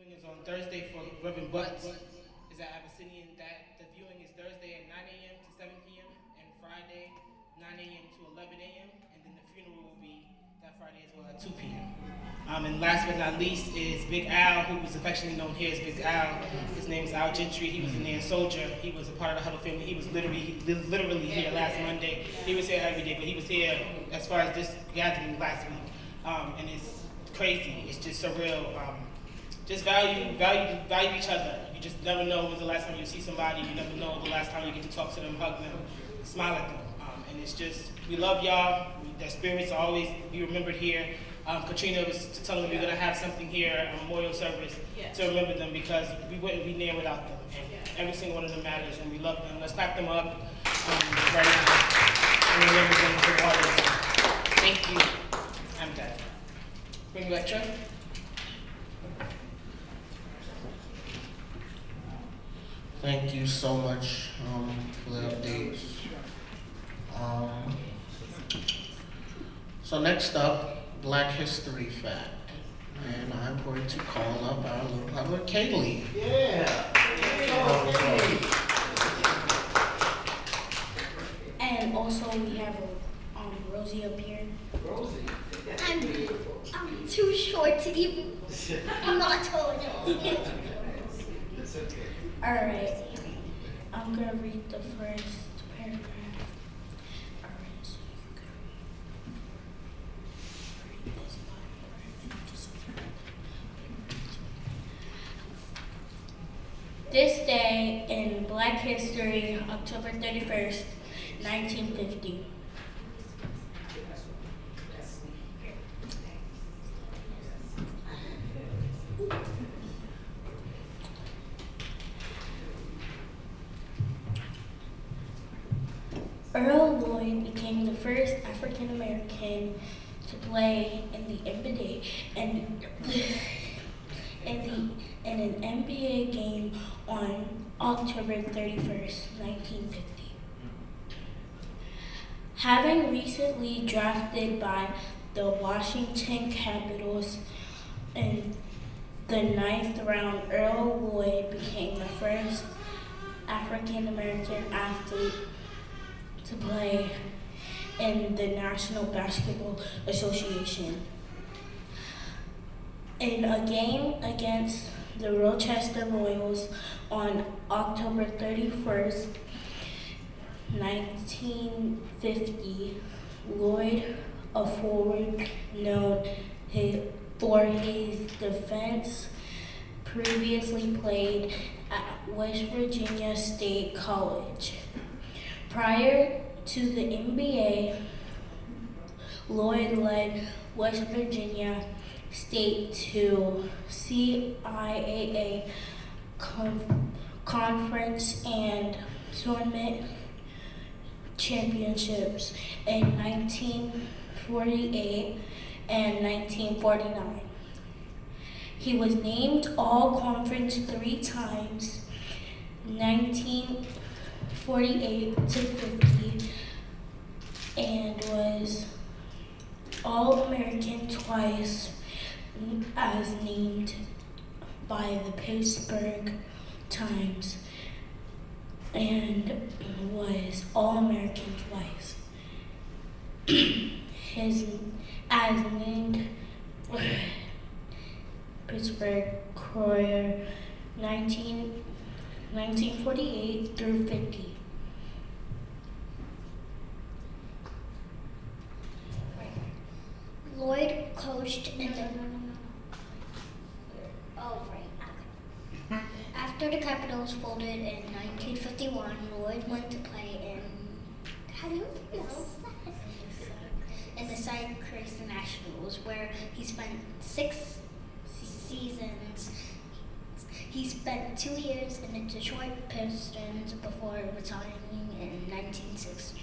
viewing is on Thursday for Reverend Butts. Is at Abyssinian. That the viewing is Thursday at 9 a.m. to 7 p.m. and Friday 9 a.m. to 11 a.m. And then the funeral will be that Friday as well at 2 p.m. And last but not least is Big Al, who was affectionately known here as Big Al. His name is Al Gentry. He was a NAN soldier. He was a part of the Huddle family. He was literally here last Monday. He was here every day, but he was here as far as this gathering last week. And it's crazy. It's just surreal. Just value each other. You just never know when's the last time you see somebody. You never know the last time you get to talk to them, hug them, smile at them. And it's just, we love y'all. Their spirits are always be remembered here. Katrina was telling me we're gonna have something here, a memorial service to remember them because we wouldn't be near without them. And every single one of them matters, and we love them. Let's clap them up right now and remember them for all. Thank you. I'm done. Bring lecture. Thank you so much for the updates. So next up, Black History Fact. And I'm going to call up our little brother, Kaylee. Yeah. And also we have Rosie up here. Rosie. I'm too short to even. I'm not tall enough. It's okay. Alright, I'm gonna read the first paragraph. Alright, so you can read this part and just This day in Black History, October 31st, 1950. Earl Lloyd became the first African American to play in the NBA and in an NBA game on October 31st, 1950. Having recently drafted by the Washington Capitals in the 9th round, Earl Lloyd became the first African American athlete to play in the National Basketball Association. In a game against the Rochester Royals on October 31st, 1950, Lloyd, a forward known for his defense, previously played at West Virginia State College. Prior to the NBA, Lloyd led West Virginia State to CIAA conference and tournament championships in 1948 and 1949. He was named All-Conference 3 times, 1948 to 50, and was All-American twice as named by the Pittsburgh Times, and was All-American twice. As named Pittsburgh Courier 1948 through 50. Lloyd coached in the. After the Capitals folded in 1951, Lloyd went to play in. How do you pronounce that? In the Syracuse Nationals, where he spent 6 seasons. He spent 2 years in the Detroit Pistons before retiring in 1960.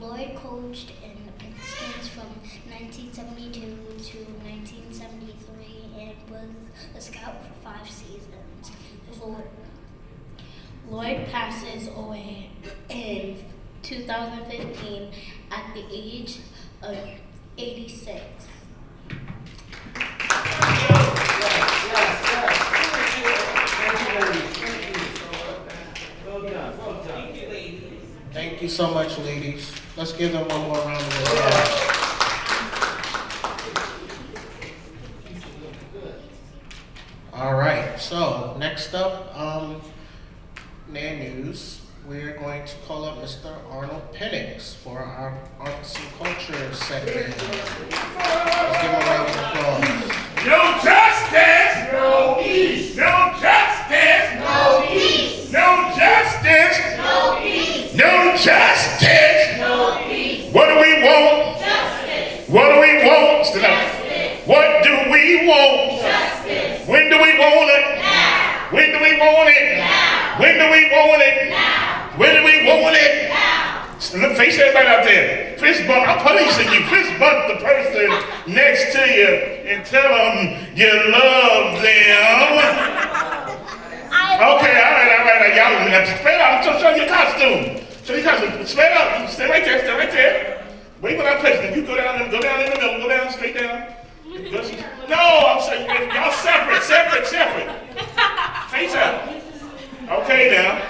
Lloyd coached in the Pistons from 1972 to 1973 and was a scout for 5 seasons. Lloyd passes away in 2015 at the age of 86. Yes. you so much, ladies. Let's give them one more round of applause. All right, so next up, NAN News. We're going to call up Mr. Arnold Penix for our arts and culture segment. Let's give him a round of applause. No justice! No peace! No justice! No peace! No justice! No peace! No justice! No peace! What do we want? Justice! What do we want? Justice! What do we want? Justice! When do we want it? Now! When do we want it? Now! When do we want it? Now! When do we want it? Now! Look, face everybody out there. Fist bump. I'm policing you. Fist bump the person next to you and tell them you love them. Okay, all right. Y'all spread out. Show your costume. Show your costume. Spread out. Stay right there. Stay right there. Wait for that president. You go down in the middle. Go down, straight down. No, I'm saying y'all separate. Face out. Okay now.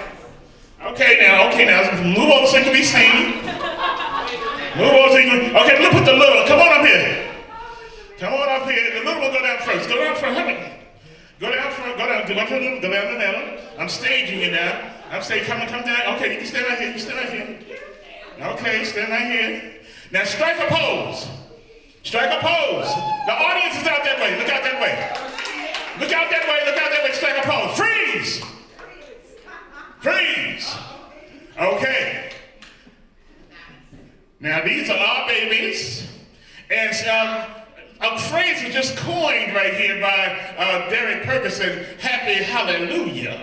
Move over so you can be seen. Okay, look at the little. Come on up here. The little will go down first. Go down front. Go down front. Go down the middle. I'm staging you now. Come down. Okay, you can stand right here. Okay, stand right here. Now strike a pose. The audience is out that way. Look out that way. Strike a pose. Freeze. Okay. Now these are our babies, and a phrase was just coined right here by Derek Ferguson. Happy Hallelujah.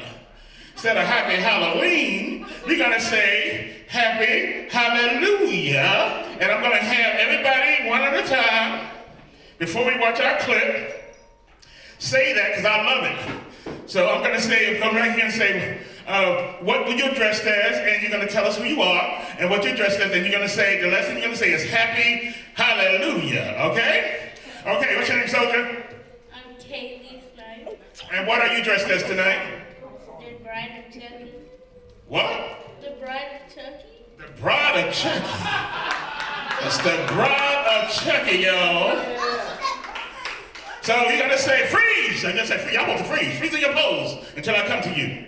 Instead of Happy Halloween, we're gonna say Happy Hallelujah, and I'm gonna have everybody one at a time before we watch our clip say that because I love it. So I'm gonna come right here and say. What you're dressed as, and you're going to tell us who you are, and what you're dressed as, and you're going to say, the lesson you're going to say is Happy Hallelujah, okay? Okay, what's your name, soldier? I'm Kaylee Snipe. And what are you dressed as tonight? The Bride of Chucky. What? The Bride of Chucky. The Bride of Chucky. That's the Bride of Chucky, y'all. So you're going to say, freeze! I'm going to say, freeze. I want to freeze. Freeze in your pose until I come to you.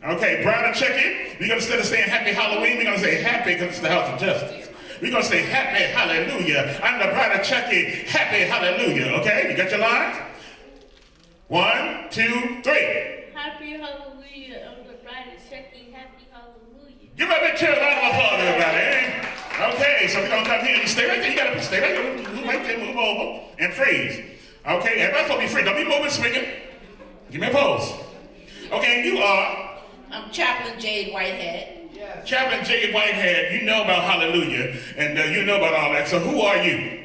Okay, Bride of Chucky, we're going to, instead of saying Happy Halloween, we're going to say happy because it's the house of justice. We're going to say Happy Hallelujah. I'm the Bride of Chucky, Happy Hallelujah. Okay, you got your lines? 1, 2, 3. Happy Hallelujah. I'm the Bride of Chucky. Happy Hallelujah. Give a big cheer, round of applause, everybody. Okay, so we're going to come here. You stay right there. You got to stay right there. Move right there, move over, and freeze. Okay, everybody's supposed to be free. Don't be moving, swinging. Give me a pose. Okay, you are... I'm Chaplain Jade Whitehead. Yes. Chaplain Jade Whitehead, you know about Hallelujah, and you know about all that, so who are you?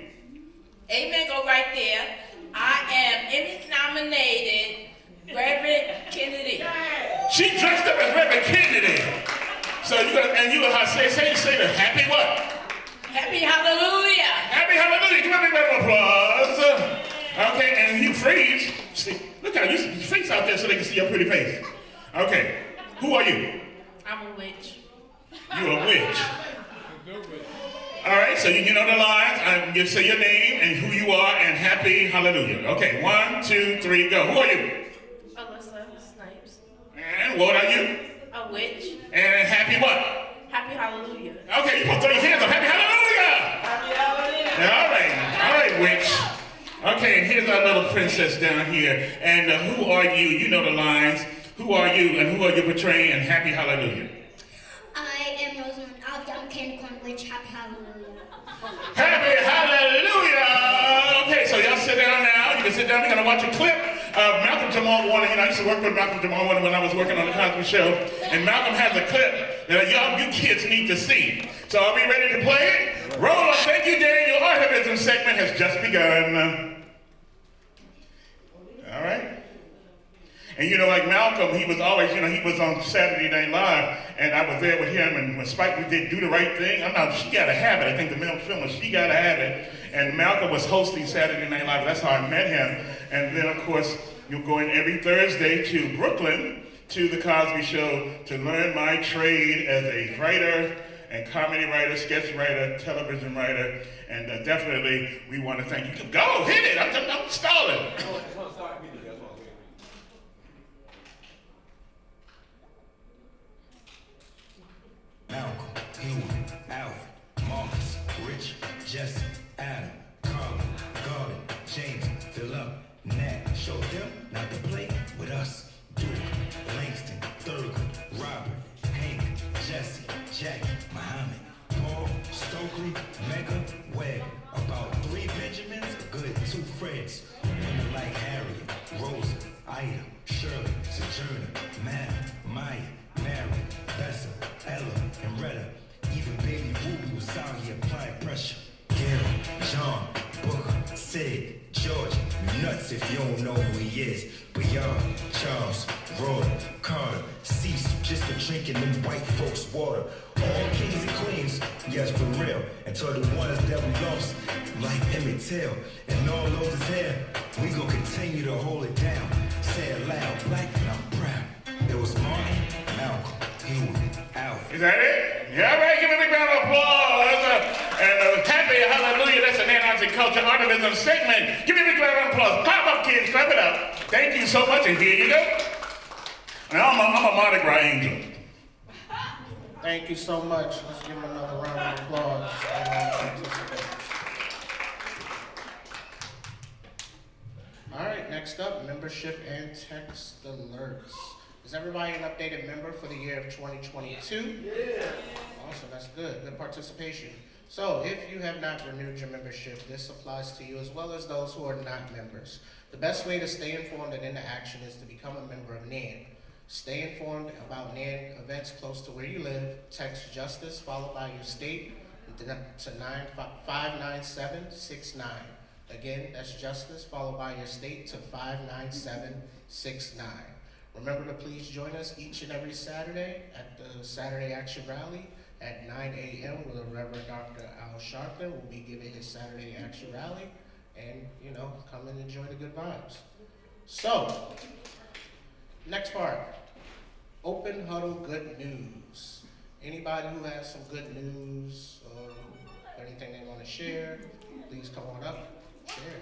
Amen, go right there. I am Emmy-nominated Reverend Kennedy. She dressed up as Reverend Kennedy. So you got, and you say the happy what? Happy Hallelujah. Happy Hallelujah, give me a big round of applause. Okay, and you freeze. See, look how you face out there so they can see your pretty face. Okay. Who are you? I'm a witch. You a witch. All right, so you know the lines. You say your name and who you are and Happy Hallelujah. Okay, 1, 2, 3, go. Who are you? Alyssa Snipes. And what are you? A witch. And happy what? Happy Hallelujah. Okay, you put throw your hands up. Happy Hallelujah. Happy Hallelujah. All right, witch. Okay, and here's our little princess down here. And who are you? You know the lines. Who are you and who are you portraying and Happy Hallelujah? I am Rosamund. I'm Candy Corn Witch. Happy Hallelujah. Happy Hallelujah! Okay, so y'all sit down now. You can sit down. We're going to watch a clip of Malcolm Jamal Warner. You know, I used to work with Malcolm Jamal Warner when I was working on the Cosby Show. And Malcolm has a clip that you kids need to see. So are we ready to play it? Roll up. Thank you, Dan. Your artivism segment has just begun. All right. And you know, like Malcolm, he was always, he was on Saturday Night Live, and I was there with him, and when Spike did Do the Right Thing, She Gotta Have It, I think the film was She Gotta Have It, and Malcolm was hosting Saturday Night Live, that's how I met him, and then of course, you're going every Thursday to Brooklyn, to the Cosby Show, to learn my trade as a writer, and comedy writer, sketch writer, television writer, and definitely we want to thank you. Go, hit it. I'm stalling. Malcolm, Huey, Alfred, Marcus, Rich, Jesse, Adam, Carla, Garland, James, Philip, Nat. Show them not to play with us. Duke, Langston, Thurgood, Robert, Hank, Jesse, Jackie, Muhammad, Paul, Stokely, Mega, Webb. About 3 Benjamins, a good 2 Freds. Women like Harriet, Rosa, Ida, Shirley, Sojourner, Madam, Maya, Mary, Bessa, Ella, and Retta. Even baby Ruby was out here applying pressure. Gary, John, Booker, Sid, George, you nuts if you don't know who he is. Bayard, Charles, Roy, Carter, Cecil, just for drinking them white folks' water. All kings and queens, yes, for real. And to the ones that we lost, like Emmett Till, and all those is here, we gon' continue to hold it down. Say it loud, black, and I'm proud. It was Martin, Malcolm, Huey, Alfred. Is that it? Yeah, all right, give a big round of applause. And happy hallelujah, that's a NAN HUDDLE Culture Artivism segment. Give me a big round of applause. Clap up, kids, clap it up. Thank you so much, and here you go. Now, I'm a Mardi Gras angel. Thank you so much. Let's give him another round of applause. All right, next up, membership and text alerts. Is everybody an updated member for the year of 2022? Yeah. Awesome, that's good. Good participation. So, if you have not renewed your membership, this applies to you as well as those who are not members. The best way to stay informed and into action is to become a member of NAN. Stay informed about NAN events close to where you live. Text Justice followed by your state to 59769. Again, that's Justice followed by your state to 59769. Remember to please join us each and every Saturday at the Saturday Action Rally at 9 a.m. where the Reverend Dr. Al Sharpton will be giving his Saturday Action Rally. And, come and enjoy the good vibes. So, next part, open huddle good news. Anybody who has some good news or anything they want to share, please come on up, share.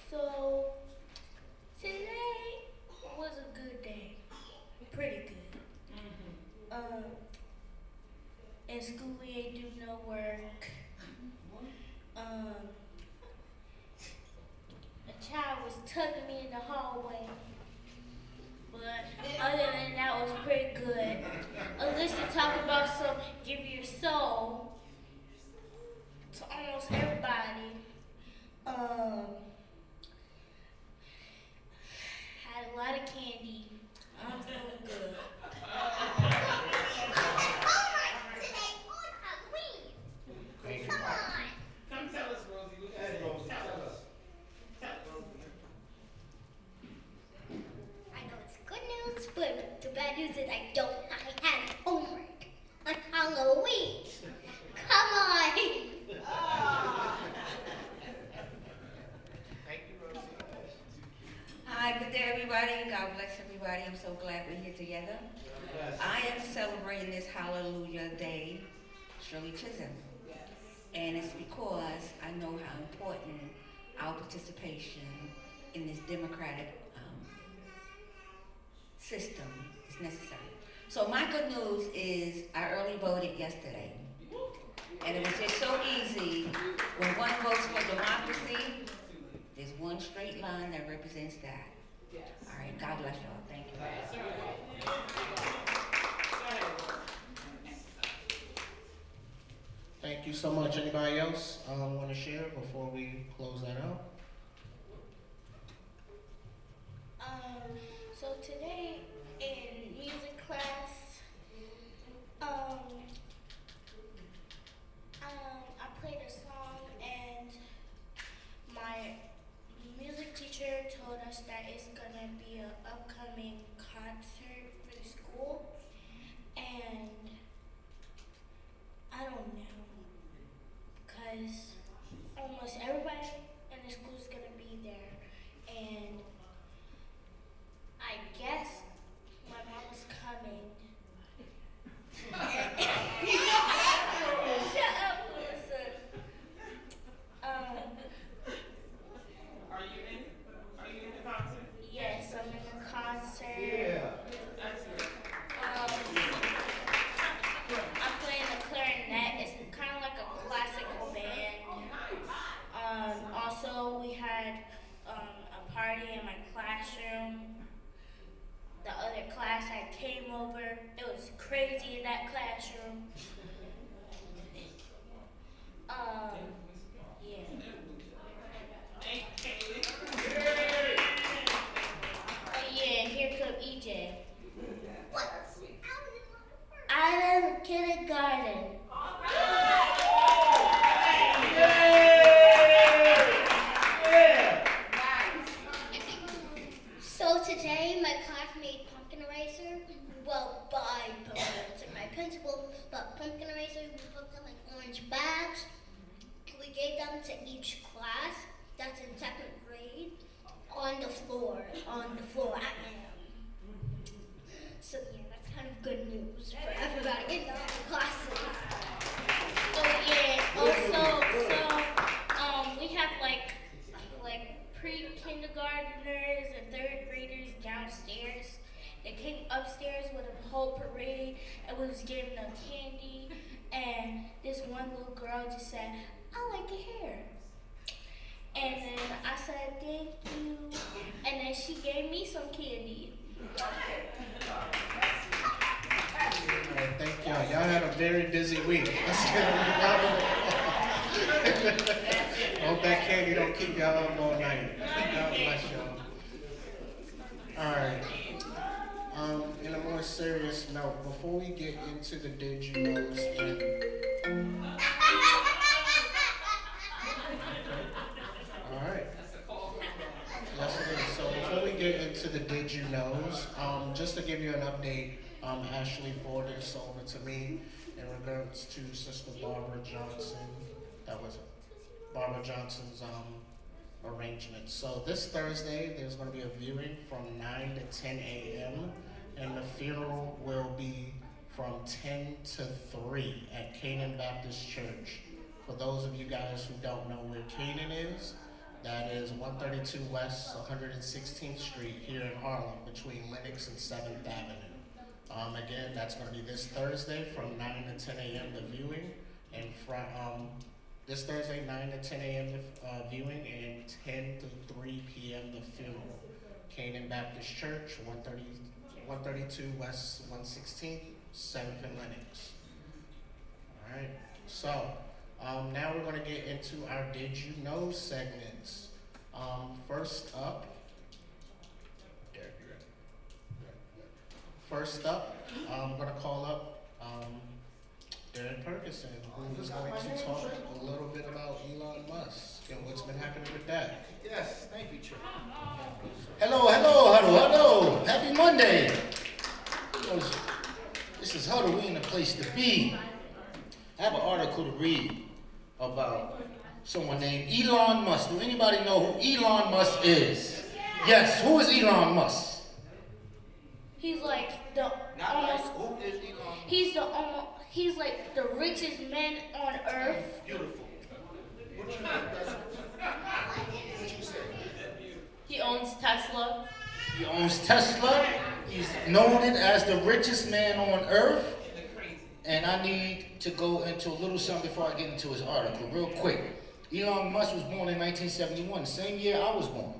So today was a good day, pretty good. In school we ain't do no work. A child was tugging me in the hallway, but other than that was pretty good. Alyssa talked about some give your soul to almost everybody. Had a lot of candy. I'm feeling good. Come tell us, Rosie. What you say? Tell us. I know it's good news, but the bad news is I have homework on Halloween. Come on. Thank you, Rosie. Hi, good day, everybody. God bless everybody. I'm so glad we're here together. I am celebrating this Hallelujah Day, Shirley Chisholm. And it's because I know how important our participation in this democratic system is necessary. So my good news is I early voted yesterday. And it was just so easy. When one votes for democracy, there's one straight line that represents that. All right, God bless y'all. Thank you. Thank you so much. Anybody else want to share before we close that out? So today in music class, I played a song and my music teacher told us that it's gonna be an upcoming concert for the school, and I don't know, because almost everybody in the school is gonna be there, and them to each class that's in second grade on the floor at NAM. So yeah, that's kind of good news for everybody in the classes. Oh yeah. Also, we have like pre-kindergartners and third graders downstairs. They came upstairs with a whole parade and we was giving them candy. And this one little girl just said, "I like your hair." And then I said, "Thank you." And then she gave me some candy. Alright, thank y'all. Y'all had a very busy week. Let's get a round of applause. Hope that candy don't keep y'all up all night. God bless y'all. Alright. In a more serious note, before we get into the Did You Knows and alright. Yes it is. So before we get into the Did You Knows, just to give you an update, Ashley forwarded this over to me in regards to Sister Barbara Johnson. That was Barbara Johnson's arrangement. So this Thursday, there's going to be a viewing from 9 to 10 a.m. and the funeral will be from 10 to 3 at Canaan Baptist Church. For those of you guys who don't know where Canaan is, that is 132 West 116th Street here in Harlem between Lenox and 7th Avenue. Again, that's going to be this Thursday from 9 to 10 a.m. the viewing, and this Thursday 9 to 10 a.m. the viewing, and 10 to 3 p.m. the funeral. Canaan Baptist Church, 132 West 116th, 7th and Lenox. All right. So now we're going to get into our Did You Know segments. First up. First up, I'm going to call up Derek Perkison, who is going to talk a little bit about Elon Musk and what's been happening with that. Yes, thank you, Trey. Hello, Huddle. Happy Monday. This is Huddle, we in the place to be. I have an article to read about someone named Elon Musk. Do anybody know who Elon Musk is? Yes, who is Elon Musk? He's like the he's like the richest man on earth. Beautiful. He owns Tesla. He owns Tesla. He's noted as the richest man on earth. And I need to go into a little something before I get into his article, real quick. Elon Musk was born in 1971, same year I was born.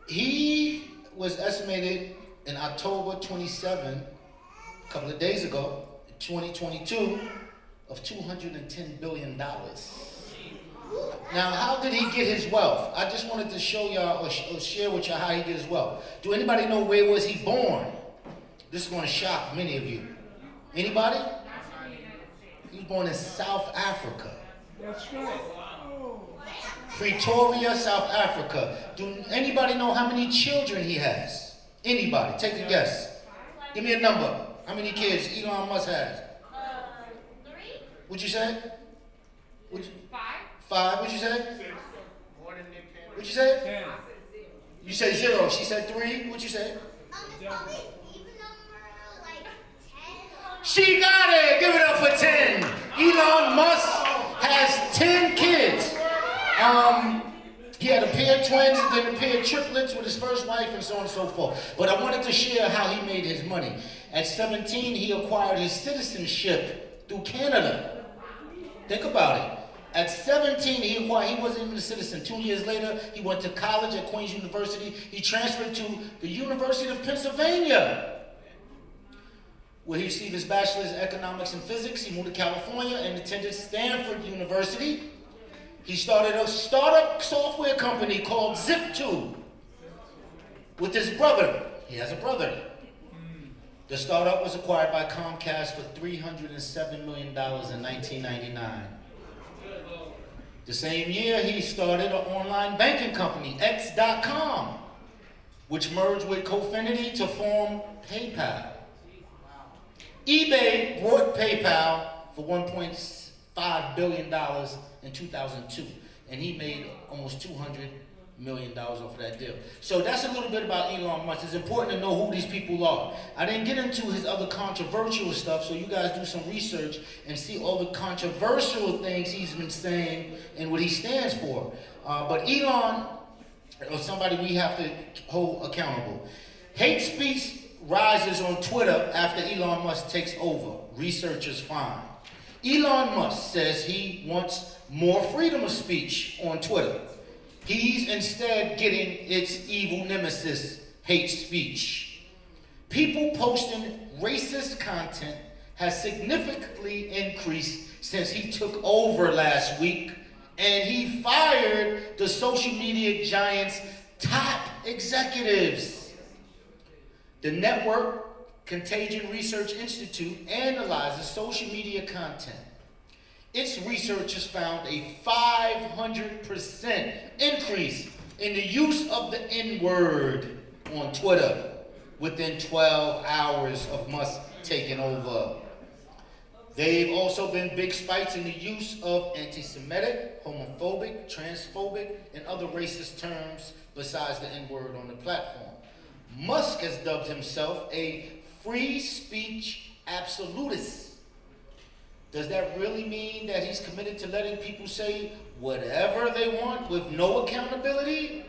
He was estimated in October 27, a couple of days ago, 2022, of $210 billion. Now, how did he get his wealth? I just wanted to show y'all or share with y'all how he get his wealth. Do anybody know where was he born? This is going to shock many of you. Anybody? He was born in South Africa. That's right. Pretoria, South Africa. Do anybody know how many children he has? Anybody? Take a guess. Give me a number. How many kids Elon Musk has? 3. What'd you say? 5. 5. What'd you say? More than Nick Cannon. What'd you say? 10. You said 0. She said 3. What'd you say? It's probably even number like 10. She got it! Give it up for 10. Elon Musk has 10 kids. He had a pair of twins and then a pair of triplets with his first wife and so on and so forth. But I wanted to share how he made his money. At 17, he acquired his citizenship through Canada. Think about it. At 17, he wasn't even a citizen. 2 years later, he went to college at Queen's University. He transferred to the University of Pennsylvania, where he received his bachelor's in economics and physics. He moved to California and attended Stanford University. He started a startup software company called Zip2 with his brother. He has a brother. The startup was acquired by Comcast for $307 million in 1999. The same year, he started an online banking company, X.com, which merged with Cofinity to form PayPal. eBay bought PayPal for $5 billion in 2002, and he made almost $200 million off of that deal. So that's a little bit about Elon Musk. It's important to know who these people are. I didn't get into his other controversial stuff, so you guys do some research and see all the controversial things he's been saying and what he stands for. But Elon, or somebody we have to hold accountable. Hate speech rises on Twitter after Elon Musk takes over, researchers find. Elon Musk says he wants more freedom of speech on Twitter. He's instead getting its evil nemesis, hate speech. People posting racist content has significantly increased since he took over last week, and he fired the social media giant's top executives. The network Contagion Research Institute analyzes social media content. Its researchers found a 500% increase in the use of the N-word on Twitter within 12 hours of Musk taking over. They've also been big spikes in the use of anti-Semitic, homophobic, transphobic, and other racist terms besides the N-word on the platform. Musk has dubbed himself a free speech absolutist. Does that really mean that he's committed to letting people say whatever they want with no accountability?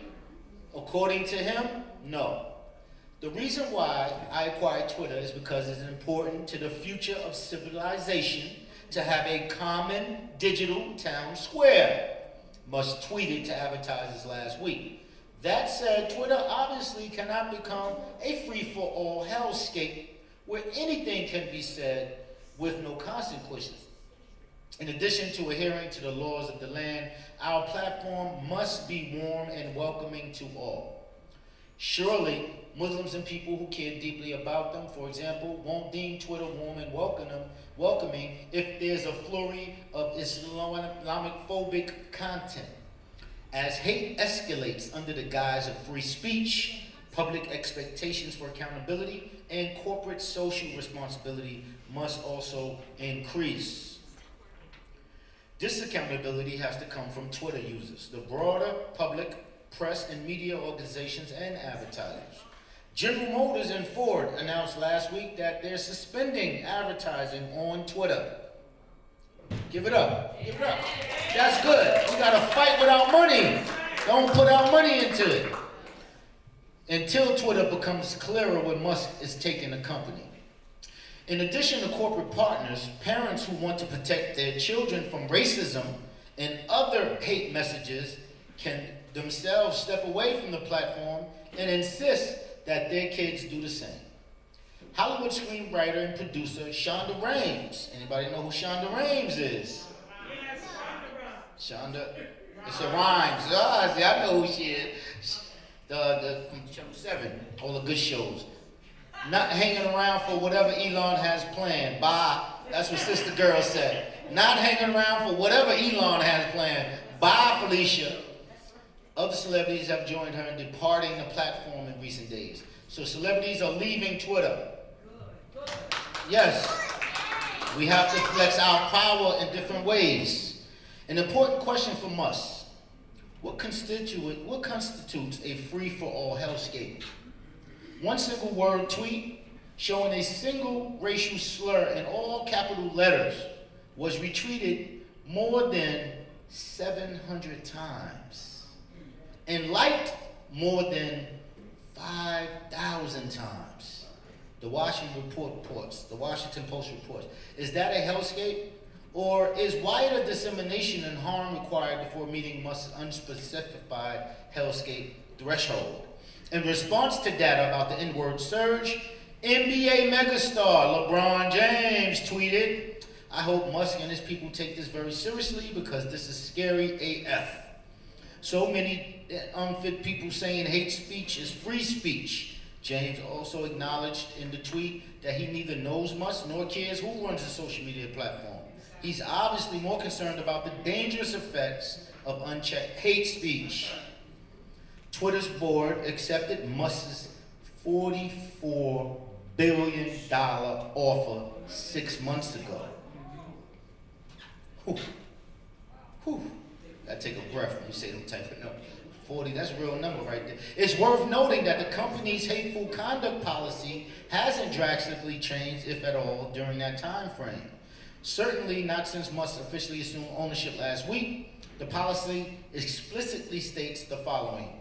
According to him, no. The reason why I acquired Twitter is because it's important to the future of civilization to have a common digital town square. Musk tweeted to advertisers last week. That said, Twitter obviously cannot become a free-for-all hellscape where anything can be said with no consequences. In addition to adhering to the laws of the land, our platform must be warm and welcoming to all. Surely, Muslims and people who care deeply about them, for example, won't deem Twitter warm and welcoming if there's a flurry of Islamic-phobic content. As hate escalates under the guise of free speech, public expectations for accountability and corporate social responsibility must also increase. This accountability has to come from Twitter users, the broader public, press and media organizations, and advertisers. General Motors and Ford announced last week that they're suspending advertising on Twitter. Give it up. Give it up. That's good. We gotta fight with our money. Don't put our money into it. Until Twitter becomes clearer where Musk is taking the company. In addition to corporate partners, parents who want to protect their children from racism and other hate messages can themselves step away from the platform and insist that their kids do the same. Hollywood screenwriter and producer Shonda Rhimes. Anybody know who Shonda Rhimes is? Shonda, it's a Rhimes. Ah, see, I know who she is. From Channel 7, all the good shows. Not hanging around for whatever Elon has planned. Bye. That's what Sister Girl said. Not hanging around for whatever Elon has planned. Bye, Felicia. Other celebrities have joined her in departing the platform in recent days. So celebrities are leaving Twitter. Yes, we have to flex our power in different ways. An important question for Musk. What constitutes a free-for-all hellscape? One single word tweet showing a single racial slur in all capital letters was retweeted more than 700 times and liked more than 5,000 times. The Washington Post reports. Is that a hellscape? Or is wider dissemination and harm required before meeting Musk's unspecified hellscape threshold? In response to data about the N-word surge, NBA megastar LeBron James tweeted, "I hope Musk and his people take this very seriously because this is scary AF. So many unfit people saying hate speech is free speech." James also acknowledged in the tweet that he neither knows Musk nor cares who runs the social media platform. He's obviously more concerned about the dangerous effects of unchecked hate speech. Twitter's board accepted Musk's $44 billion offer 6 months ago. Whew. Whew. Gotta take a breath when you say them type of number. 40, that's a real number right there. It's worth noting that the company's hateful conduct policy hasn't drastically changed, if at all, during that time frame. Certainly not since Musk officially assumed ownership last week. The policy explicitly states the following: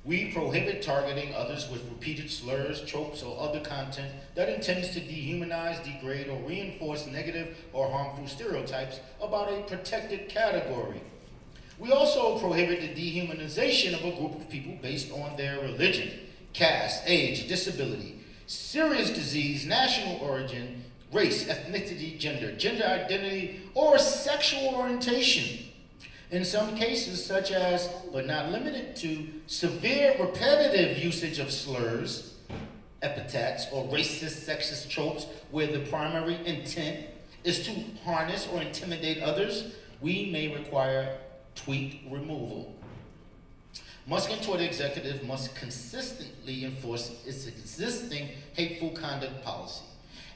we prohibit targeting others with repeated slurs, tropes, or other content that intends to dehumanize, degrade, or reinforce negative or harmful stereotypes about a protected category. We also prohibit the dehumanization of a group of people based on their religion, caste, age, disability, serious disease, national origin, race, ethnicity, gender identity, or sexual orientation. In some cases, such as, but not limited to, severe repetitive usage of slurs, epithets, or racist, sexist tropes where the primary intent is to harness or intimidate others, we may require tweet removal. Musk and Twitter executive must consistently enforce its existing hateful conduct policy.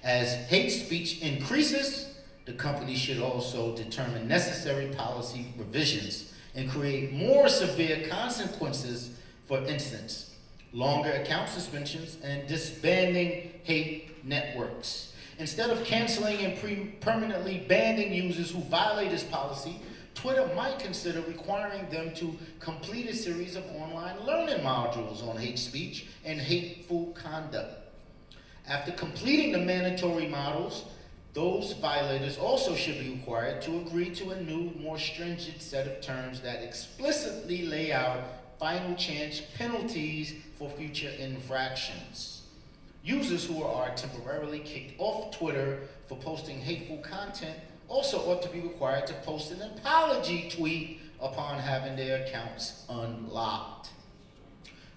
As hate speech increases, the company should also determine necessary policy revisions and create more severe consequences, for instance, longer account suspensions and disbanding hate networks. Instead of canceling and permanently banning users who violate this policy, Twitter might consider requiring them to complete a series of online learning modules on hate speech and hateful conduct. After completing the mandatory modules, those violators also should be required to agree to a new, more stringent set of terms that explicitly lay out final chance penalties for future infractions. Users who are temporarily kicked off Twitter for posting hateful content also ought to be required to post an apology tweet upon having their accounts unlocked.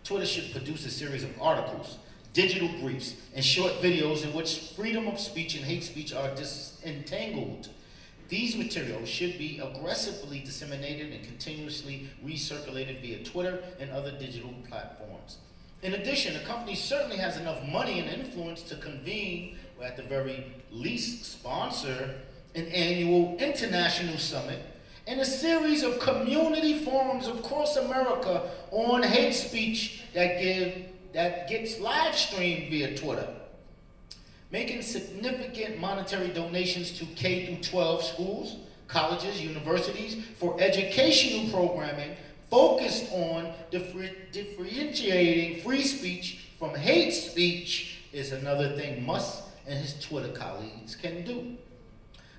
Twitter should produce a series of articles, digital briefs, and short videos in which freedom of speech and hate speech are disentangled. These materials should be aggressively disseminated and continuously recirculated via Twitter and other digital platforms. In addition, the company certainly has enough money and influence to convene, or at the very least sponsor, an annual international summit and a series of community forums across America on hate speech that gets live streamed via Twitter. Making significant monetary donations to K-12 schools, colleges, universities for educational programming focused on differentiating free speech from hate speech is another thing Musk and his Twitter colleagues can do.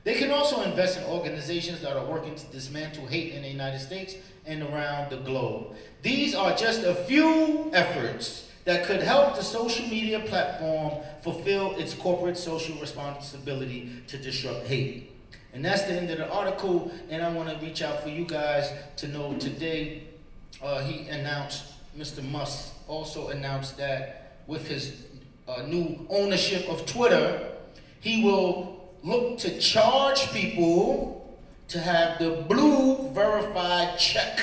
They can also invest in organizations that are working to dismantle hate in the United States and around the globe. These are just a few efforts that could help the social media platform fulfill its corporate social responsibility to disrupt hate. And that's the end of the article, and I want to reach out for you guys to know today Mr. Musk also announced that with his new ownership of Twitter, he will look to charge people to have the blue verified check.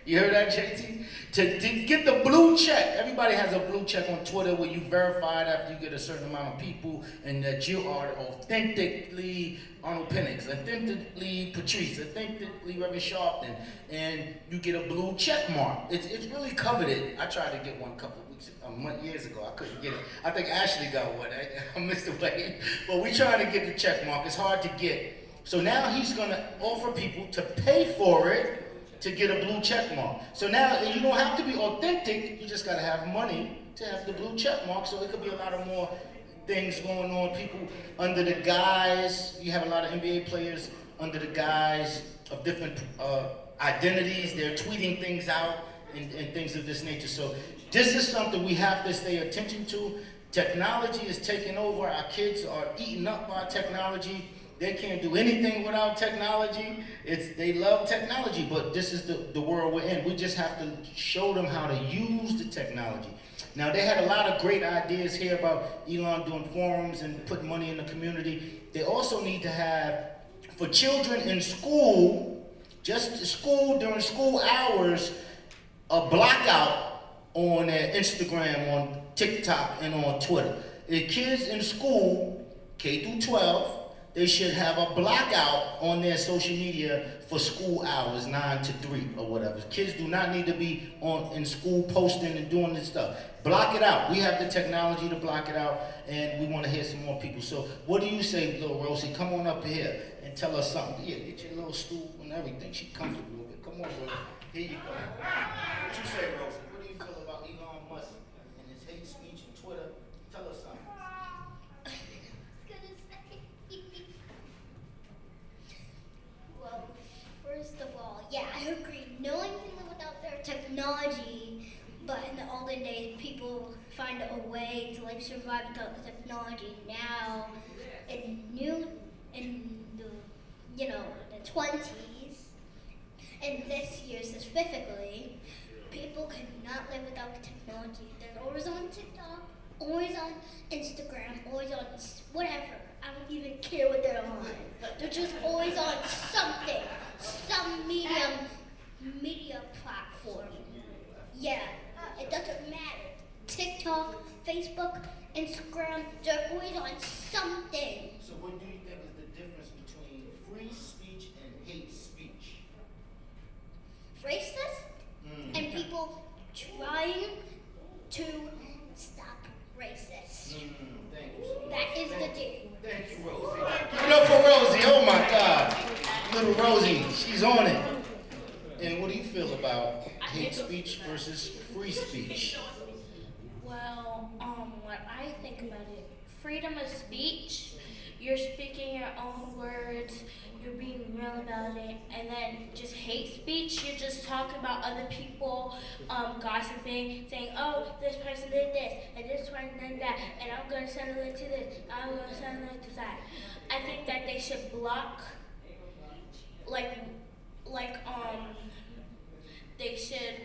You heard that, JT? To get the blue check. Everybody has a blue check on Twitter where you verify it after you get a certain amount of people and that you are authentically Arnold Penix, authentically Patrice, authentically Reverend Sharpton, and you get a blue check mark. It's really coveted. I tried to get one a couple of years ago. I couldn't get it. I think Ashley got one. I missed the way. But we trying to get the check mark. It's hard to get. So now he's going to offer people to pay for it to get a blue check mark. So now you don't have to be authentic. You just got to have money to have the blue check mark. So it could be a lot of more things going on. People under the guise. You have a lot of NBA players under the guise of different identities. They're tweeting things out and things of this nature. So this is something we have to stay attention to. Technology is taking over. Our kids are eaten up by technology. They can't do anything without technology. They love technology, but this is the world we're in. We just have to show them how to use the technology. Now, they had a lot of great ideas here about Elon doing forums and putting money in the community. They also need to have, for children in school, just school during school hours, a blackout on their Instagram, on TikTok, and on Twitter. The kids in school, K through 12, they should have a blackout on their social media for school hours, 9 to 3 or whatever. Kids do not need to be in school posting and doing this stuff. Block it out. We have the technology to block it out, and we want to hear some more people. So what do you say, little Rosie? Come on up here and tell us something. Yeah, get your little stool and everything. She comfortable a little bit. Come on, Rosie. Here you go. What you say, Rosie? What do you feel about Elon Musk and his hate speech and Twitter? Tell us something. Well, first of all, yeah, I agree. No one can live without their technology, but in the olden days, people find a way to like survive without the technology. Now, in the the 20s, and this year specifically, people cannot live without the technology. They're always on TikTok, always on Instagram, always on whatever. I don't even care what they're on. They're just always on something, some media platform. Yeah, it doesn't matter. TikTok, Facebook, Instagram, they're always on something. So what do you think is the difference between free speech and hate speech? Racist and people trying to stop racist. Thank you. That is the thing. Thank you, Rosie. Give it up for Rosie. Oh my God. Little Rosie, she's on it. And what do you feel about hate speech versus free speech? Well, what I think about it, freedom of speech, you're speaking your own words, you're being real about it, and then just hate speech, you're just talking about other people, gossiping, saying, oh, this person did this, and this person did that, and I'm going to send a link to this, I'm going to send a link to that. I think that they should block, they should,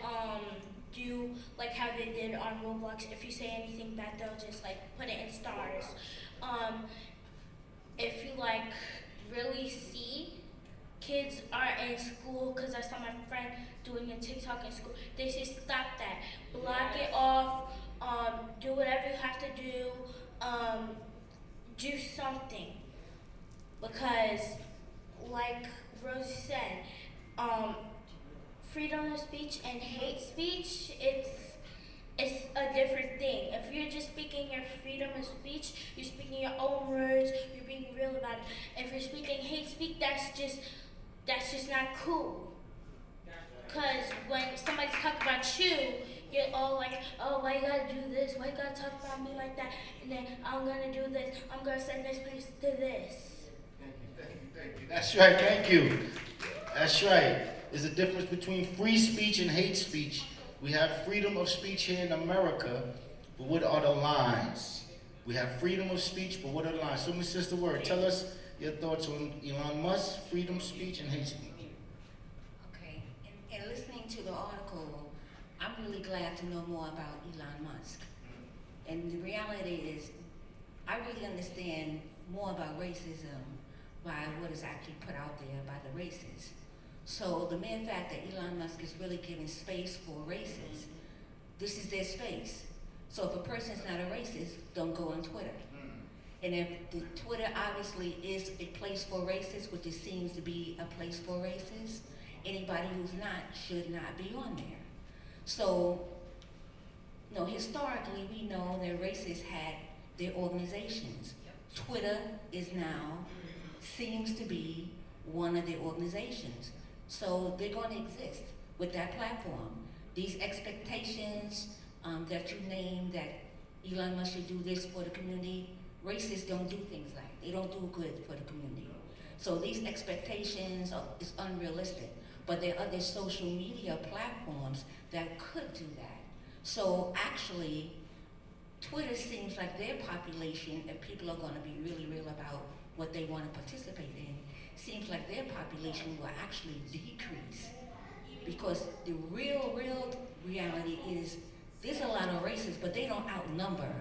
do like how they did on Roblox. If you say anything bad, they'll just like put it in stars. If you like really see kids are in school, because I saw my friend doing a TikTok in school, they should stop that. Block it off, do whatever you have to do, do something. Because like Rose said, freedom of speech and hate speech, it's a different thing. If you're just speaking your freedom of speech, you're speaking your own words, you're being real about it. If you're speaking hate speech, that's just not cool. Because when somebody's talking about you, you're all like, oh, why you gotta do this? Why you gotta talk about me like that? And then I'm gonna do this. I'm gonna send this place to this. Thank you. That's right, thank you. That's right. There's a difference between free speech and hate speech. We have freedom of speech here in America, but what are the lines? We have freedom of speech, but what are the lines? So, Ms. Sister Word, tell us your thoughts on Elon Musk, freedom of speech, and hate speech. Okay, and listening to the article, I'm really glad to know more about Elon Musk. And the reality is, I really understand more about racism by what is actually put out there by the races. So the mere fact that Elon Musk is really giving space for races, this is their space. So if a person's not a racist, don't go on Twitter. And if the Twitter obviously is a place for racists, which it seems to be a place for racists, anybody who's not should not be on there. So, historically we know that racists had their organizations. Twitter is now, seems to be one of their organizations. So they're going to exist with that platform. These expectations that you named, that Elon Musk should do this for the community, racists don't do things like that. They don't do good for the community. So these expectations is unrealistic. But there are other social media platforms that could do that. So actually, Twitter seems like their population, if people are going to be really real about what they want to participate in, seems like their population will actually decrease. Because the real reality is there's a lot of racists, but they don't outnumber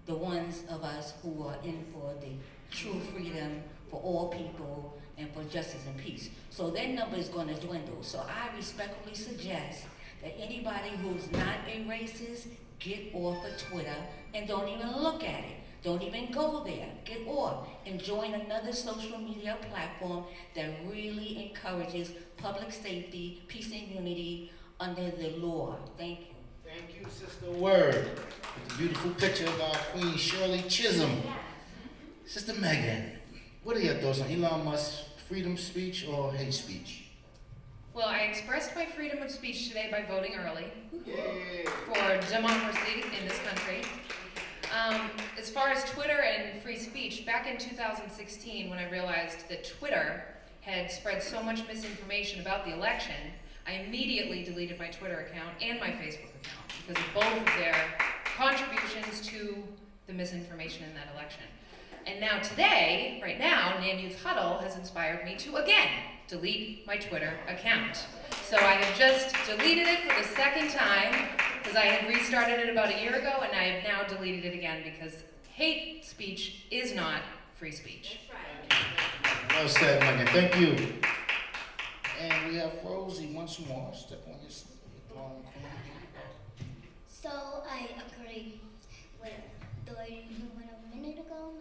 the ones of us who are in for the true freedom for all people and for justice and peace. So their number is going to dwindle. So I respectfully suggest that anybody who's not a racist get off of Twitter and don't even look at it. Don't even go there. Get off and join another social media platform that really encourages public safety, peace and unity under the law. Thank you. Thank you, Sister Word. With the beautiful picture of our Queen Shirley Chisholm. Sister Megan, what are your thoughts on Elon Musk's freedom speech or hate speech? Well, I expressed my freedom of speech today by voting early for democracy in this country. As far as Twitter and free speech, back in 2016, when I realized that Twitter had spread so much misinformation about the election, I immediately deleted my Twitter account and my Facebook account because of both of their contributions to the misinformation in that election. And now today, right now, NAN Youth Huddle has inspired me to again delete my Twitter account. So I have just deleted it for the second time because I had restarted it about a year ago, and I have now deleted it again because hate speech is not free speech. Well said, Megan. Thank you. And we have Rosie once more. Step on your throne, Queen. So I agree with the lady who went a minute ago.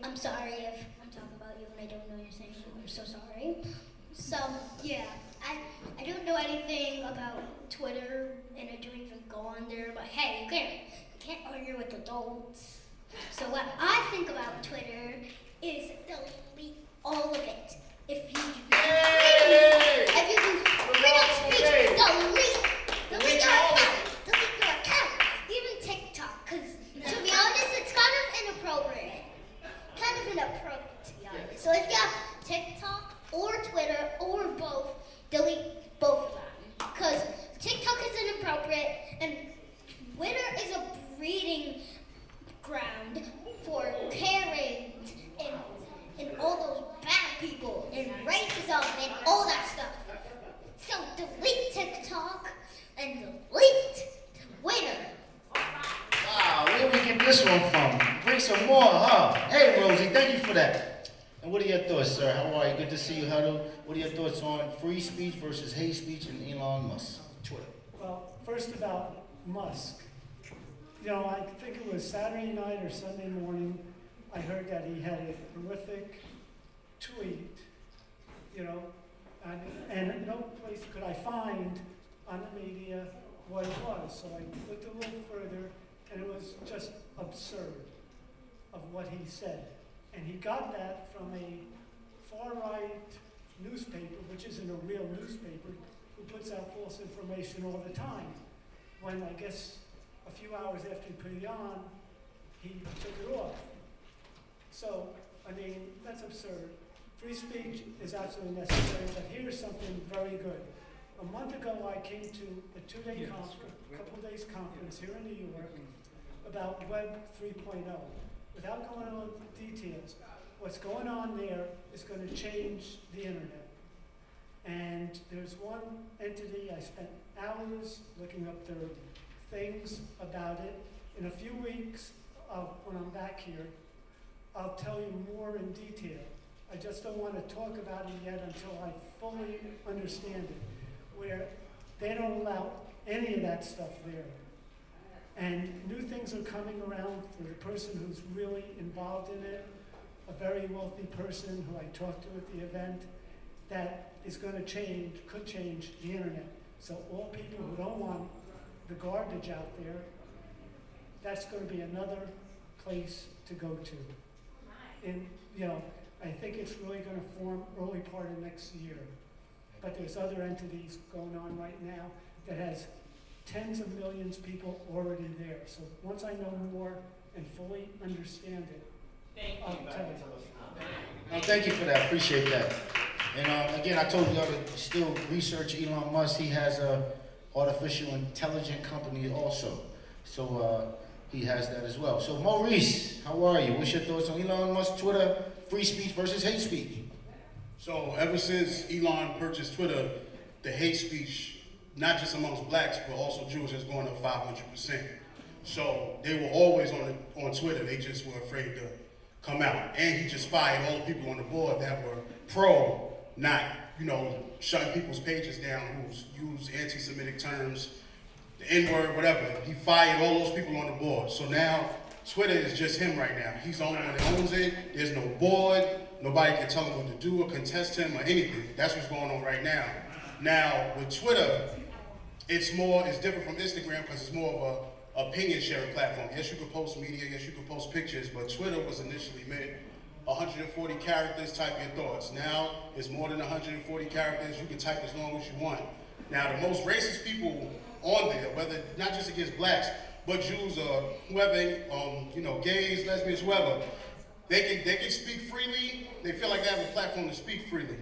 I'm sorry if I'm talking about you and I don't know your name. I'm so sorry. So yeah, I don't know anything about Twitter and I don't even go on there. But hey, you can't argue with adults. So what I think about Twitter is delete all of it. If you do freedom of speech, delete your account, even TikTok, because to be honest, it's kind of inappropriate to be honest. So if you have TikTok or Twitter or both, delete both of them, because TikTok is inappropriate and Twitter is a breeding ground for Karens and all those bad people and racism and all that stuff. So delete TikTok and delete Twitter. Wow, where we get this one from? Bring some more, huh? Hey, Rosie, thank you for that. And what are your thoughts, sir? How are you? Good to see you, Huddle. What are your thoughts on free speech versus hate speech and Elon Musk? Twitter. Well, first about Musk. You know, I think it was Saturday night or Sunday morning, I heard that he had a horrific tweet, you know, and no place could I find on the media what it was. So I looked a little further, and it was just absurd of what he said. And he got that from a far-right newspaper, which isn't a real newspaper, who puts out false information all the time. When I guess a few hours after he put it on, he took it off. So, I mean, that's absurd. Free speech is absolutely necessary, but here's something very good. A month ago, I came to a two-day couple days conference here in New York about Web 3.0. Without going into details, what's going on there is going to change the internet. And there's one entity, I spent hours looking up their things about it. In a few weeks, when I'm back here, I'll tell you more in detail. I just don't want to talk about it yet until I fully understand it, where they don't allow any of that stuff there. And new things are coming around for the person who's really involved in it, a very wealthy person who I talked to at the event, that is going to could change the internet. So all people who don't want the garbage out there, that's going to be another place to go to. And, you know, I think it's really going to form early part of next year. But there's other entities going on right now that has tens of millions of people already there. So once I know more and fully understand it, I'll tell you. No, thank you for that. Appreciate that. And again, I told you all to still research Elon Musk. He has a artificial intelligence company also. So he has that as well. So Maurice, how are you? What's your thoughts on Elon Musk, Twitter, free speech versus hate speech? So ever since Elon purchased Twitter, the hate speech, not just amongst blacks, but also Jews, has gone up 500%. So they were always on Twitter. They just were afraid to come out. And he just fired all the people on the board that were pro, not, shutting people's pages down who use anti-Semitic terms, the N-word, whatever. He fired all those people on the board. So now Twitter is just him right now. He's the only one that owns it. There's no board. Nobody can tell him what to do or contest him or anything. That's what's going on right now. Now, with Twitter, it's different from Instagram because it's more of a opinion sharing platform. Yes, you can post media, yes, you can post pictures, but Twitter was initially meant 140 characters, type your thoughts. Now, it's more than 140 characters. You can type as long as you want. Now, the most racist people on there, whether not just against blacks, but Jews or whoever, gays, lesbians, whoever, they can speak freely. They feel like they have a platform to speak freely.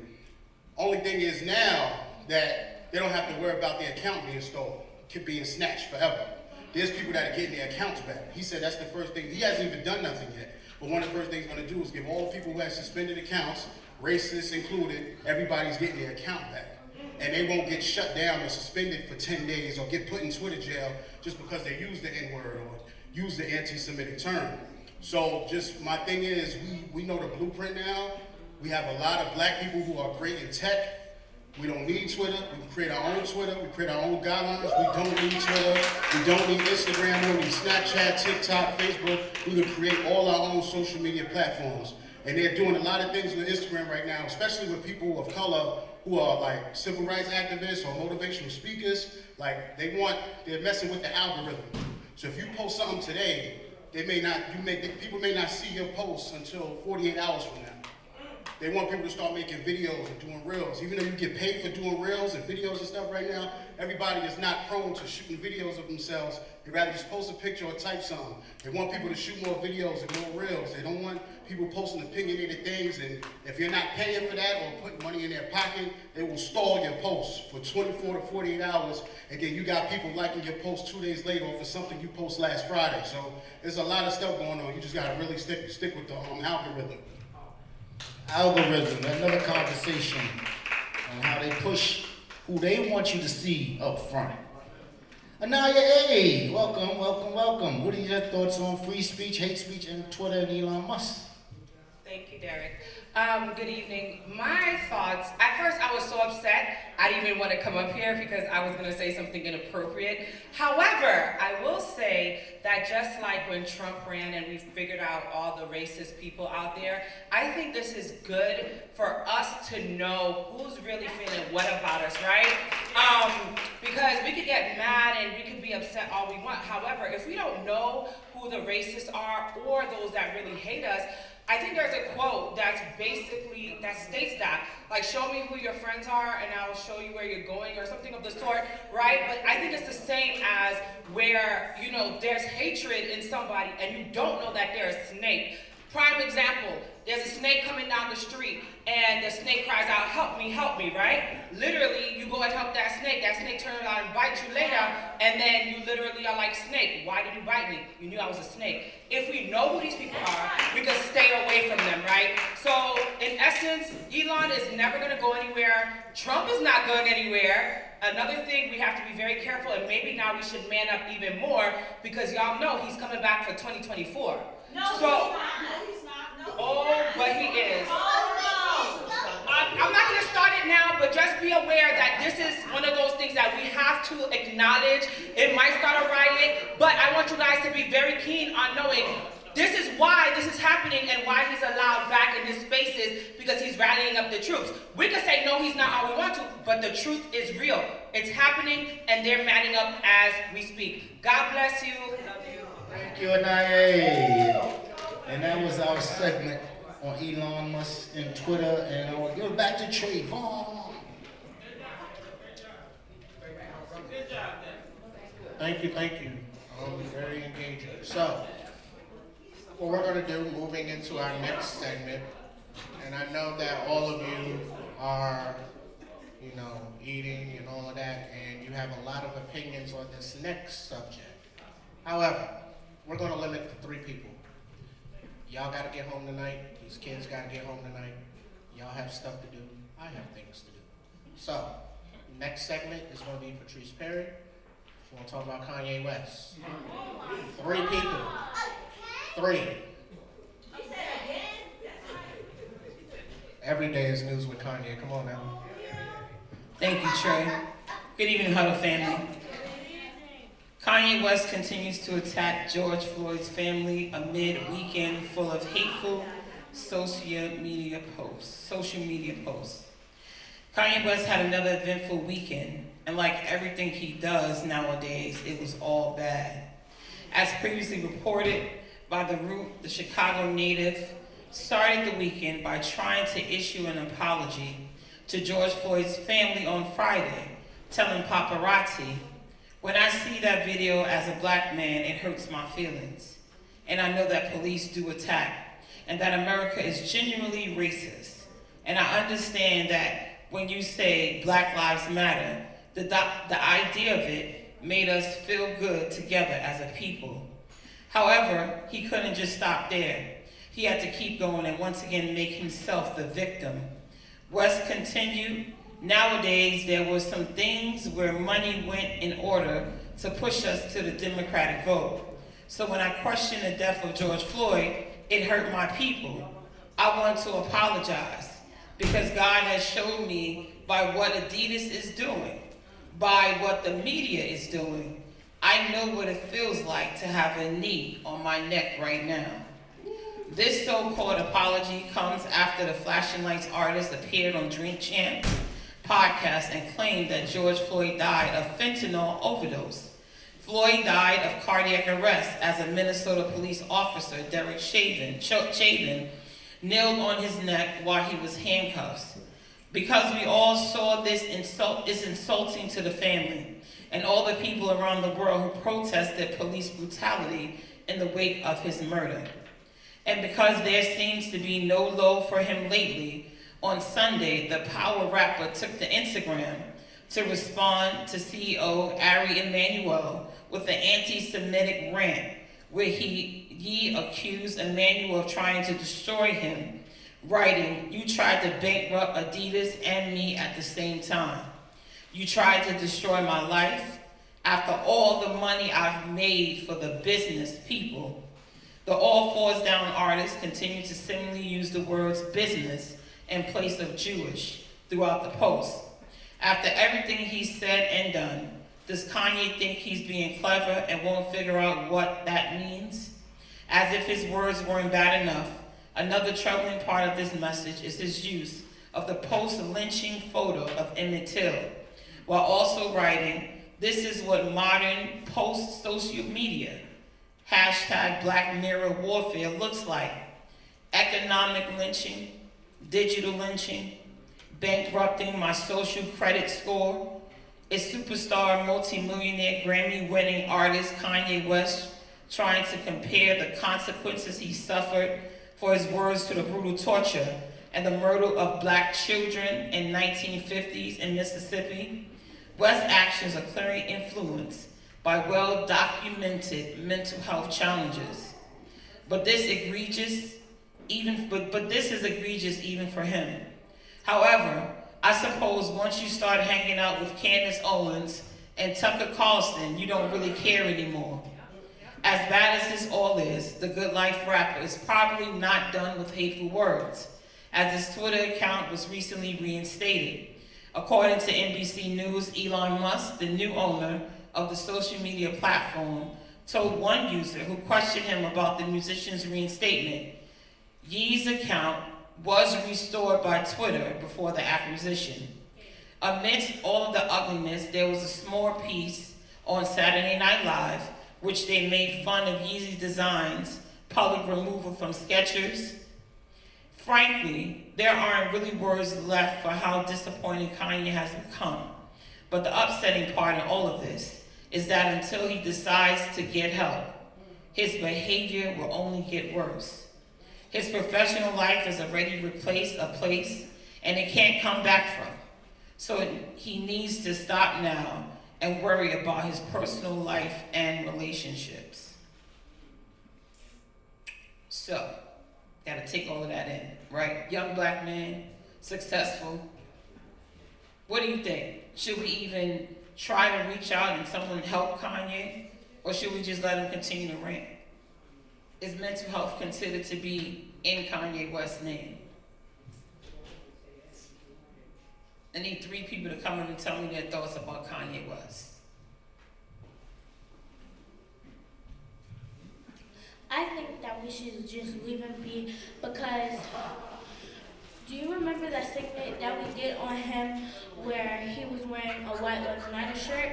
Only thing is now that they don't have to worry about their account being stolen, being snatched forever. There's people that are getting their accounts back. He said that's the first thing. He hasn't even done nothing yet. But one of the first things he's going to do is give all the people who have suspended accounts, racists included, everybody's getting their account back. And they won't get shut down or suspended for 10 days or get put in Twitter jail just because they use the N-word or use the anti-Semitic term. So just my thing is, we know the blueprint now. We have a lot of black people who are great in tech. We don't need Twitter. We can create our own Twitter. We create our own guidelines. We don't need Twitter. We don't need Instagram. We don't need Snapchat, TikTok, Facebook. We can create all our own social media platforms. And they're doing a lot of things with Instagram right now, especially with people of color who are like civil rights activists or motivational speakers. Like they're messing with the algorithm. So if you post something today, people may not see your post until 48 hours from now. They want people to start making videos and doing reels. Even though you get paid for doing reels and videos and stuff right now, everybody is not prone to shooting videos of themselves. They'd rather just post a picture or type something. They want people to shoot more videos and more reels. They don't want people posting opinionated things, and if you're not paying for that or putting money in their pocket, they will stall your posts for 24 to 48 hours, and then you got people liking your post 2 days later for something you post last Friday. So there's a lot of stuff going on. You just gotta really stick with the algorithm. Algorithm, another conversation on how they push who they want you to see up front. Anaya A, welcome. What are your thoughts on free speech, hate speech, and Twitter and Elon Musk? Thank you, Derek. Good evening. My thoughts, at first I was so upset, I didn't even want to come up here because I was going to say something inappropriate. However, I will say that just like when Trump ran and we figured out all the racist people out there, I think this is good for us to know who's really feeling what about us, right? Because we could get mad and we could be upset all we want. However, if we don't know who the racists are or those that really hate us, I think there's a quote that states that, like, show me who your friends are and I'll show you where you're going or something of the sort, right? But I think it's the same as where, there's hatred in somebody and you don't know that they're a snake. Prime example, there's a snake coming down the street and the snake cries out, help me, right? Literally, you go and help that snake turns around and bites you later, and then you literally are like, snake, why did you bite me? You knew I was a snake. If we know who these people are, we can stay away from them, right? So, in essence, Elon is never gonna go anywhere. Trump is not going anywhere. Another thing, we have to be very careful, and maybe now we should man up even more, because y'all know he's coming back for 2024. No, he's not. But he is. Oh, no. I'm not going to start it now, but just be aware that this is one of those things that we have to acknowledge. It might start a riot, but I want you guys to be very keen on knowing this is why this is happening and why he's allowed back in his spaces, because he's rallying up the troops. We can say, no, he's not all we want to, but the truth is real. It's happening, and they're manning up as we speak. God bless you. Thank you, Anaya. And that was our segment on Elon Musk and Twitter, and you're back to Trayvon. Good job, Thank you. Very engaging. So, what we're going to do, moving into our next segment, and I know that all of you are, eating and all of that, and you have a lot of opinions on this next subject. However, we're going to limit it to 3 people. Y'all got to get home tonight. These kids got to get home tonight. Y'all have stuff to do. I have things to do. So, next segment is going to be Patrice Perry. We're going to talk about Kanye West. 3 people. 3. Every day is news with Kanye. Come on now. Thank you, Trey. Good evening, Huddle family. Kanye West continues to attack George Floyd's family amid a weekend full of hateful social media posts. Kanye West had another eventful weekend, and like everything he does nowadays, it was all bad. As previously reported by The Root, the Chicago native started the weekend by trying to issue an apology to George Floyd's family on Friday, telling paparazzi, "When I see that video as a black man, it hurts my feelings. And I know that police do attack, and that America is genuinely racist. And I understand that when you say Black Lives Matter, the idea of it made us feel good together as a people." However, he couldn't just stop there. He had to keep going and once again make himself the victim. West continued, "Nowadays, there were some things where money went in order to push us to the Democratic vote. So when I questioned the death of George Floyd, it hurt my people. I want to apologize because God has showed me by what Adidas is doing, by what the media is doing. I know what it feels like to have a knee on my neck right now." This so-called apology comes after the Flashing Lights artist appeared on Drink Champ podcast and claimed that George Floyd died of fentanyl overdose. Floyd died of cardiac arrest as a Minnesota police officer, Derek Chauvin, kneeled on his neck while he was handcuffed. Because we all saw this insult is insulting to the family and all the people around the world who protested police brutality in the wake of his murder. And because there seems to be no low for him lately, on Sunday, the power rapper took to Instagram to respond to CEO Ari Emanuel with an anti-Semitic rant where he accused Emanuel of trying to destroy him, writing, "You tried to bankrupt Adidas and me at the same time. You tried to destroy my life after all the money I've made for the business people." The All Falls Down artist continued to similarly use the words business in place of Jewish throughout the post. After everything he's said and done, does Kanye think he's being clever and won't figure out what that means? As if his words weren't bad enough, another troubling part of this message is his use of the post-lynching photo of Emmett Till, while also writing, "This is what modern post-social media, #Black Mirror warfare looks like. Economic lynching, digital lynching, bankrupting my social credit score. Is superstar multimillionaire Grammy-winning artist Kanye West trying to compare the consequences he suffered for his words to the brutal torture and the murder of black children in 1950s in Mississippi? West's actions are clearly influenced by well-documented mental health challenges. But this is egregious even for him. However, I suppose once you start hanging out with Candace Owens and Tucker Carlson, you don't really care anymore. As bad as this all is, the Good Life rapper is probably not done with hateful words, as his Twitter account was recently reinstated. According to NBC News, Elon Musk, the new owner of the social media platform, told one user who questioned him about the musician's reinstatement, Ye's account was restored by Twitter before the acquisition. Amidst all of the ugliness, there was a small piece on Saturday Night Live, which they made fun of Yeezy's designs, public removal from Skechers. Frankly, there aren't really words left for how disappointing Kanye has become. But the upsetting part in all of this is that until he decides to get help, his behavior will only get worse. His professional life has already replaced a place and it can't come back from. So he needs to stop now and worry about his personal life and relationships. So, gotta take all of that in, right? Young black man, successful. What do you think? Should we even try to reach out and someone help Kanye? Or should we just let him continue to rant? Is mental health considered to be in Kanye West's name? I need 3 people to come in and tell me their thoughts about Kanye West. we should just leave him be because do you remember that segment that we did on him where he was wearing a White Lives Matter shirt?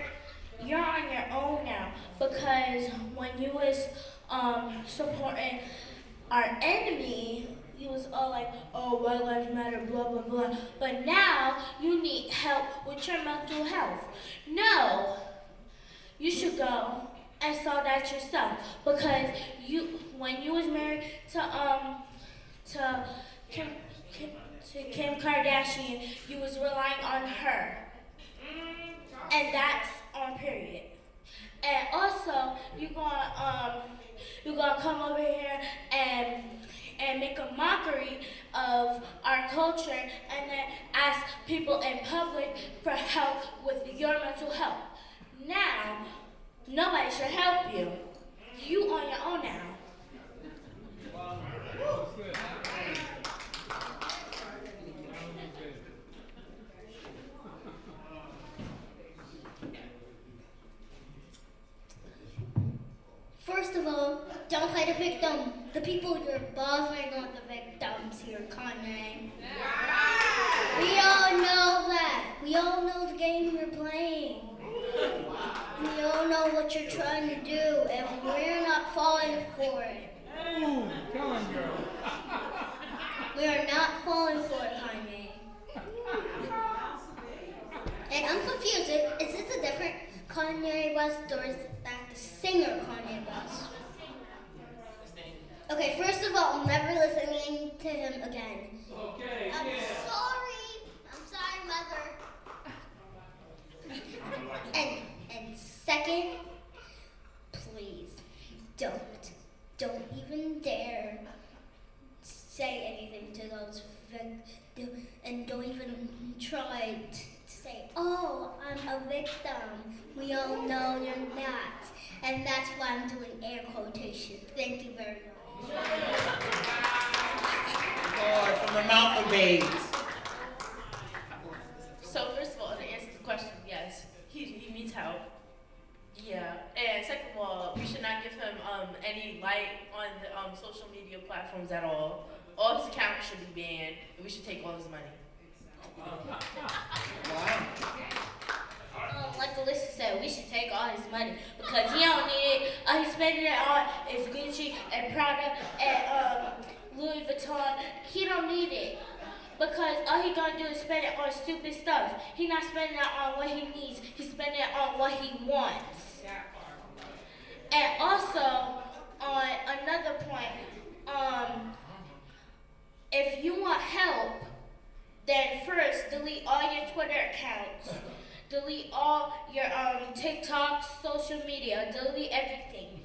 You're on your own now because when you was supporting our enemy, you was all like, oh, White Lives Matter, blah, blah, blah. But now you need help with your mental health. No, you should go and solve that yourself because when you was married to Kim Kardashian, you was relying on her, and that's on period. And also, you gonna come over here and make a mockery of our culture and then ask people in public for help with your mental health. Now, nobody should help you. You on your own now. First of all, don't play the victim. The people you're bothering are the victims here, Kanye. We all know that. We all know the game you're playing. We all know what you're trying to do, and we're not falling for it. Ooh, come on, girl. We are not falling for it, Kanye. And I'm confused. Is this a different Kanye West or is that the singer Kanye West? Okay, first of all, I'm never listening to him again. Okay, I'm yeah. sorry, Mother. And second, please don't even dare say anything to those victims, and don't even try to say, oh, I'm a victim. We all know you're not. And that's why I'm doing air quotation. Thank you very much. Lord, from the mouth of babes. So first of all, to answer the question, yes, he needs help. Yeah, and second of all, we should not give him any light on the social media platforms at all. All his accounts should be banned, and we should take all his money. Like Alyssa said, we should take all his money because he don't need it. All he's spending it on is Gucci and Prada and Louis Vuitton. He don't need it because all he gonna do is spend it on stupid stuff. He not spending it on what he needs. He's spending it on what he wants. And also, on another point, if you want help, then first delete all your Twitter accounts. Delete all your TikTok, social media, delete everything.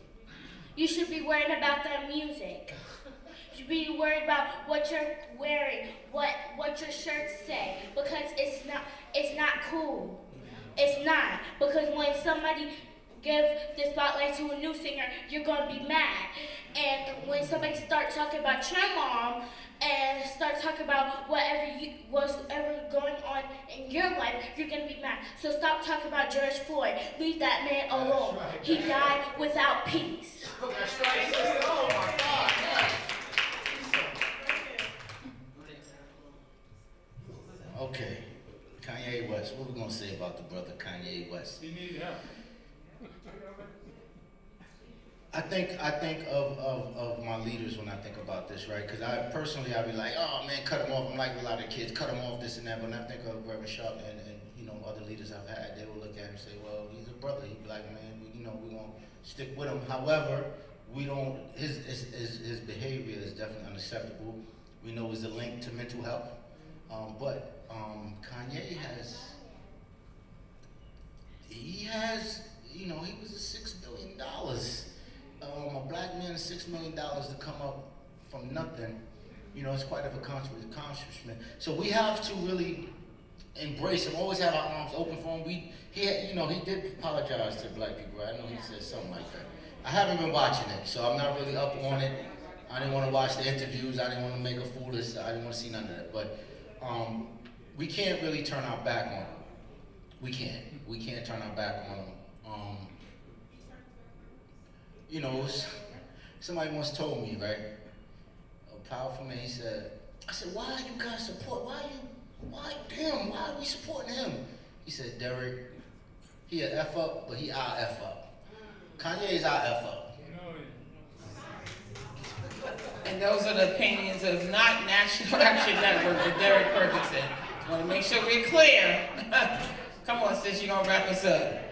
You should be worried about the music. You should be worried about what you're wearing, what your shirts say, because it's not cool. It's not, because when somebody give the spotlight to a new singer, you're gonna be mad. And when somebody starts talking about your mom and start talking about whatever going on in your life, you're gonna be mad. So stop talking about George Floyd. Leave that man alone. He died without peace. That's right, sister. Oh my God. Okay, Kanye West. What we gonna say about the brother Kanye West? He needs help. I think of my leaders when I think about this, right? Because I be like, oh man, cut him off. I'm like a lot of kids, cut him off, this and that. But when I think of Reverend Sharp and other leaders I've had, they will look at him and say, well, he's a brother. He'd be like, man, we won't stick with him. However, we don't. His behavior is definitely unacceptable. We know he's a link to mental health, but Kanye he was a $6 billion. A black man, $6 million to come up from nothing, it's quite of accomplishment. So we have to really embrace him, always have our arms open for him. He did apologize to black people, right? I know he said something like that. I haven't been watching it, so I'm not really up on it. I didn't want to watch the interviews, I didn't want to make a fool of this, I didn't want to see none of that. But we can't really turn our back on him. We can't turn our back on him. Somebody once told me, right? A powerful man, he said, I said, why you guys support, why are we supporting him? He said, Derek, he a F up, but he our F up. Kanye's our F up. And those are the opinions of not National Action Network, but Derek Ferguson. Just want to make sure we're clear. Come on, sis, you're gonna wrap us up.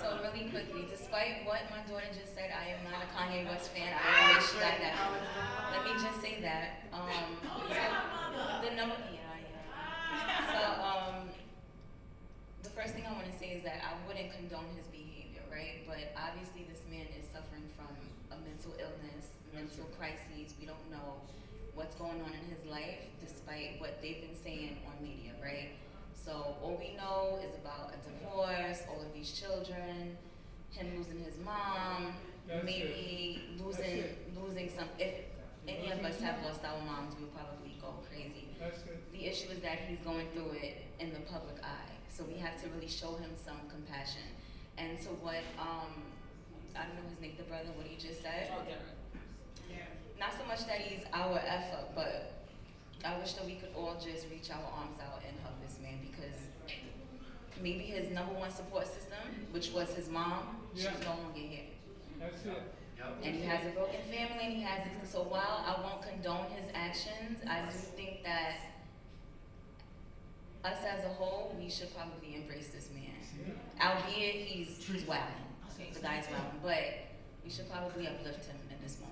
So really quickly, despite what my daughter just said, I am not a Kanye West fan. I wish that never. Let me just say that. The first thing I want to say is that I wouldn't condone his behavior, right? But obviously this man is suffering from a mental illness, mental crises. We don't know what's going on in his life, despite what they've been saying on media, right? So all we know is about a divorce, all of these children, him losing his mom, maybe losing some. If any of us have lost our moms, we'll probably go crazy. The issue is that he's going through it in the public eye, so we have to really show him some compassion. And so what, I don't know his name, the brother, what he just said. Not so much that he's our F up, but I wish that we could all just reach our arms out and help this man, because maybe his #1 support system, which was his mom, she's no longer here. That's it. And he has a broken family, and he has this. So while I won't condone his actions, I do think that us as a whole, we should probably embrace this man. Albeit he's wilding, the guy's wilding, but we should probably uplift him in this moment.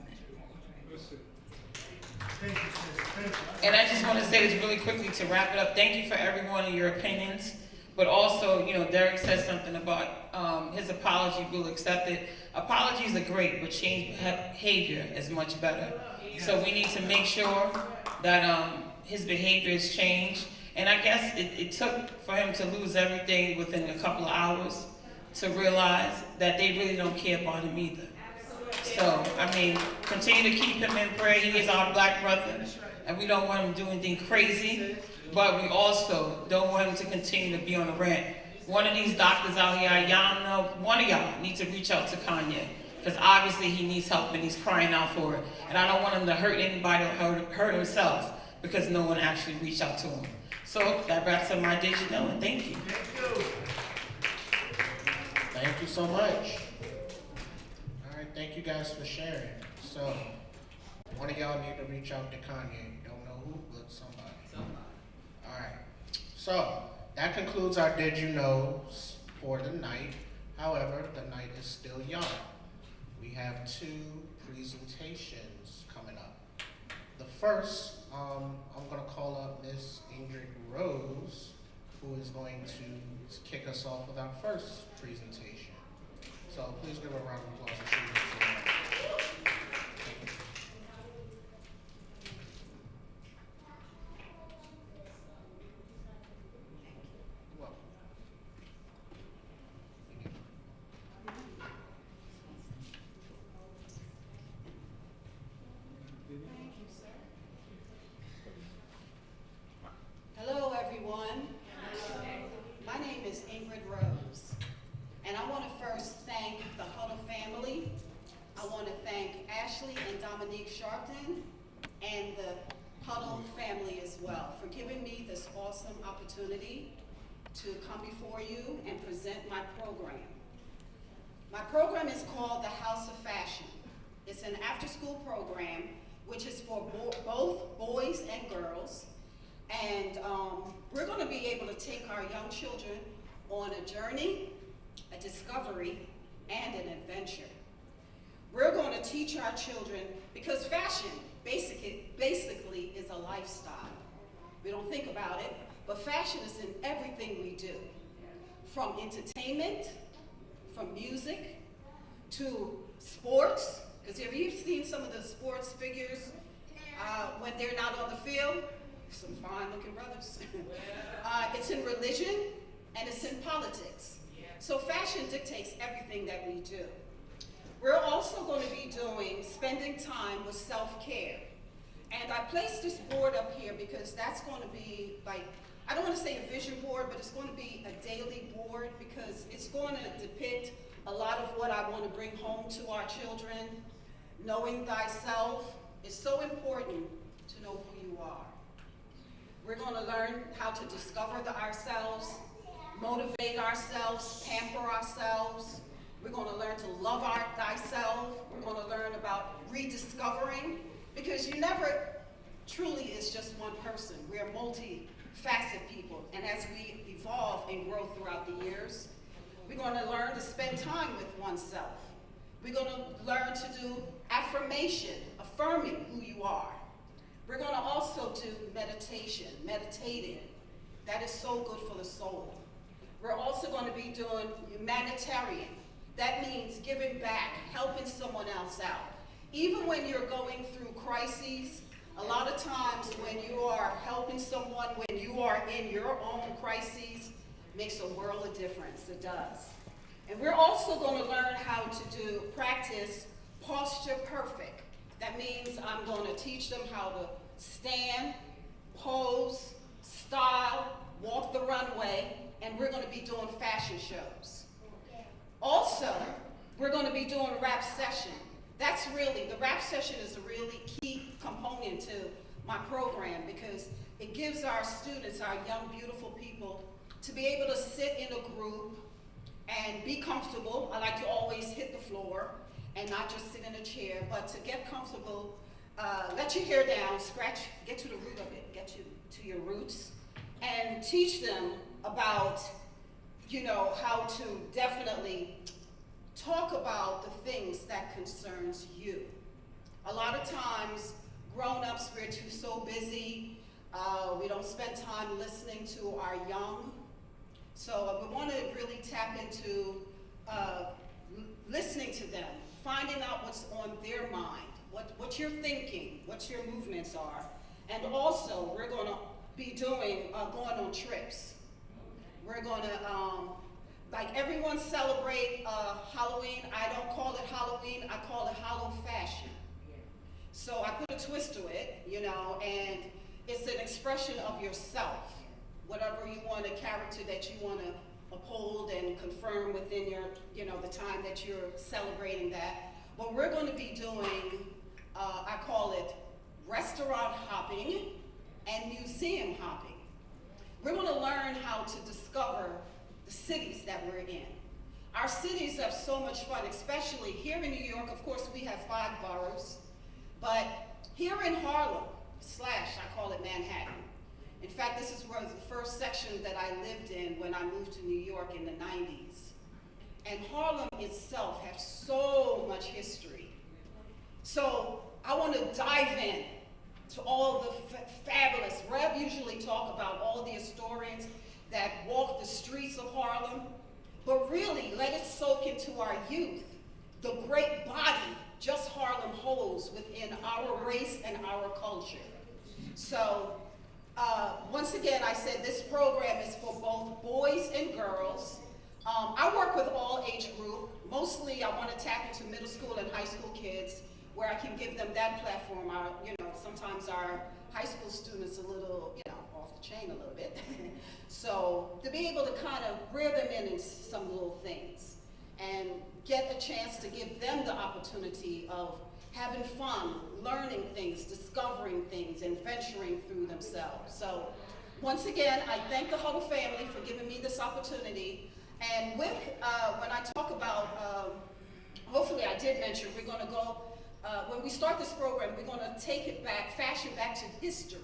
And I just want to say this really quickly to wrap it up. Thank you for every one of your opinions. But also, you know, Derek said something about his apology, we'll accept it. Apologies are great, but change behavior is much better. So we need to make sure that his behavior is changed. And I guess it took for him to lose everything within a couple of hours to realize that they really don't care about him either. So, I mean, continue to keep him in prayer. He is our black brother, and we don't want him to do anything crazy, but we also don't want him to continue to be on a rant. One of these doctors out here, y'all know, one of y'all need to reach out to Kanye, because obviously he needs help and he's crying out for it. And I don't want him to hurt anybody or hurt himself because no one actually reached out to him. So that wraps up my Did You Know, and thank you. Thank you so much. All right, thank you guys for sharing. So, one of y'all need to reach out to Kanye. Don't know who, but somebody. All right. So, that concludes our Did You Knows for the night. However, the night is still young. We have 2 presentations coming up. The first, I'm going to call up Miss Ingrid Rose, who is going to kick us off with our first presentation. So please give her a round of applause as she moves to the mic. You're welcome. Hello, everyone. My name is Ingrid Rose, and I want to first thank the Huddle family. I want to thank Ashley and Dominique Sharpton and the Huddle family as well for giving me this awesome opportunity to come before you and present my program. My program is called the House of Fashion. It's an after-school program which is for both boys and girls. And we're going to be able to take our young children on a journey, a discovery, and an adventure. We're going to teach our children, because fashion basically is a lifestyle. We don't think about it, but fashion is in everything we do. From entertainment, from music, to sports, because have you seen some of the sports figures when they're not on the field? Some fine looking brothers. It's in religion and it's in politics. So fashion dictates everything that we do. We're also going to be spending time with self-care. And I placed this board up here because that's going to be like, I don't want to say a vision board, but it's going to be a daily board because it's going to depict a lot of what I want to bring home to our children. Knowing thyself is so important to know who you are. We're going to learn how to discover ourselves, motivate ourselves, pamper ourselves. We're going to learn to love thyself. We're going to learn about rediscovering, because you never truly is just one person. We're multi-faceted people, and as we evolve and grow throughout the years, we're going to learn to spend time with oneself. We're going to learn to do affirmation, affirming who you are. We're going to also do meditation, meditating. That is so good for the soul. We're also going to be doing humanitarian. That means giving back, helping someone else out. Even when you're going through crises, a lot of times when you are helping someone, when you are in your own crises, makes a world of difference. It does. And we're also going to learn how to practice posture perfect. That means I'm going to teach them how to stand, pose, style, walk the runway, and we're going to be doing fashion shows. Also, we're going to be doing rap session. The rap session is a really key component to my program, because it gives our students, our young, beautiful people, to be able to sit in a group and be comfortable. I like to always hit the floor and not just sit in a chair, but to get comfortable, let your hair down, scratch, get to the root of it, get to your roots, and teach them about, how to definitely talk about the things that concerns you. A lot of times, grown-ups, we're so busy, we don't spend time listening to our young. So we want to really tap into listening to them, finding out what's on their mind, what you're thinking, what your movements are. And also, we're going to be doing, going on trips. We're going to, like everyone celebrate Halloween. I don't call it Halloween, I call it Hallow Fashion. So I put a twist to it, and it's an expression of yourself. Whatever you want, a character that you want to uphold and confirm within your, the time that you're celebrating that. But we're going to be doing, I call it restaurant hopping and museum hopping. We're going to learn how to discover the cities that we're in. Our cities have so much fun, especially here in New York. Of course, we have 5 boroughs, but here in Harlem, I call it Manhattan. In fact, this is the first section that I lived in when I moved to New York in the 90s. And Harlem itself has so much history. So I want to dive in to all the fabulous, Rev usually talk about all the historians that walk the streets of Harlem, but really let it soak into our youth, the great body just Harlem holds within our race and our culture. So once again, I said this program is for both boys and girls. I work with all age group. Mostly I want to tap into middle school and high school kids where I can give them that platform. Sometimes our high school students are a little, off the chain a little bit. So to be able to kind of rear them in some little things and get a chance to give them the opportunity of having fun, learning things, discovering things, and venturing through themselves. So once again, I thank the Huddle family for giving me this opportunity. And with, when I talk about, hopefully I did mention, we're going to go, when we start this program, we're going to take it back, fashion back to history.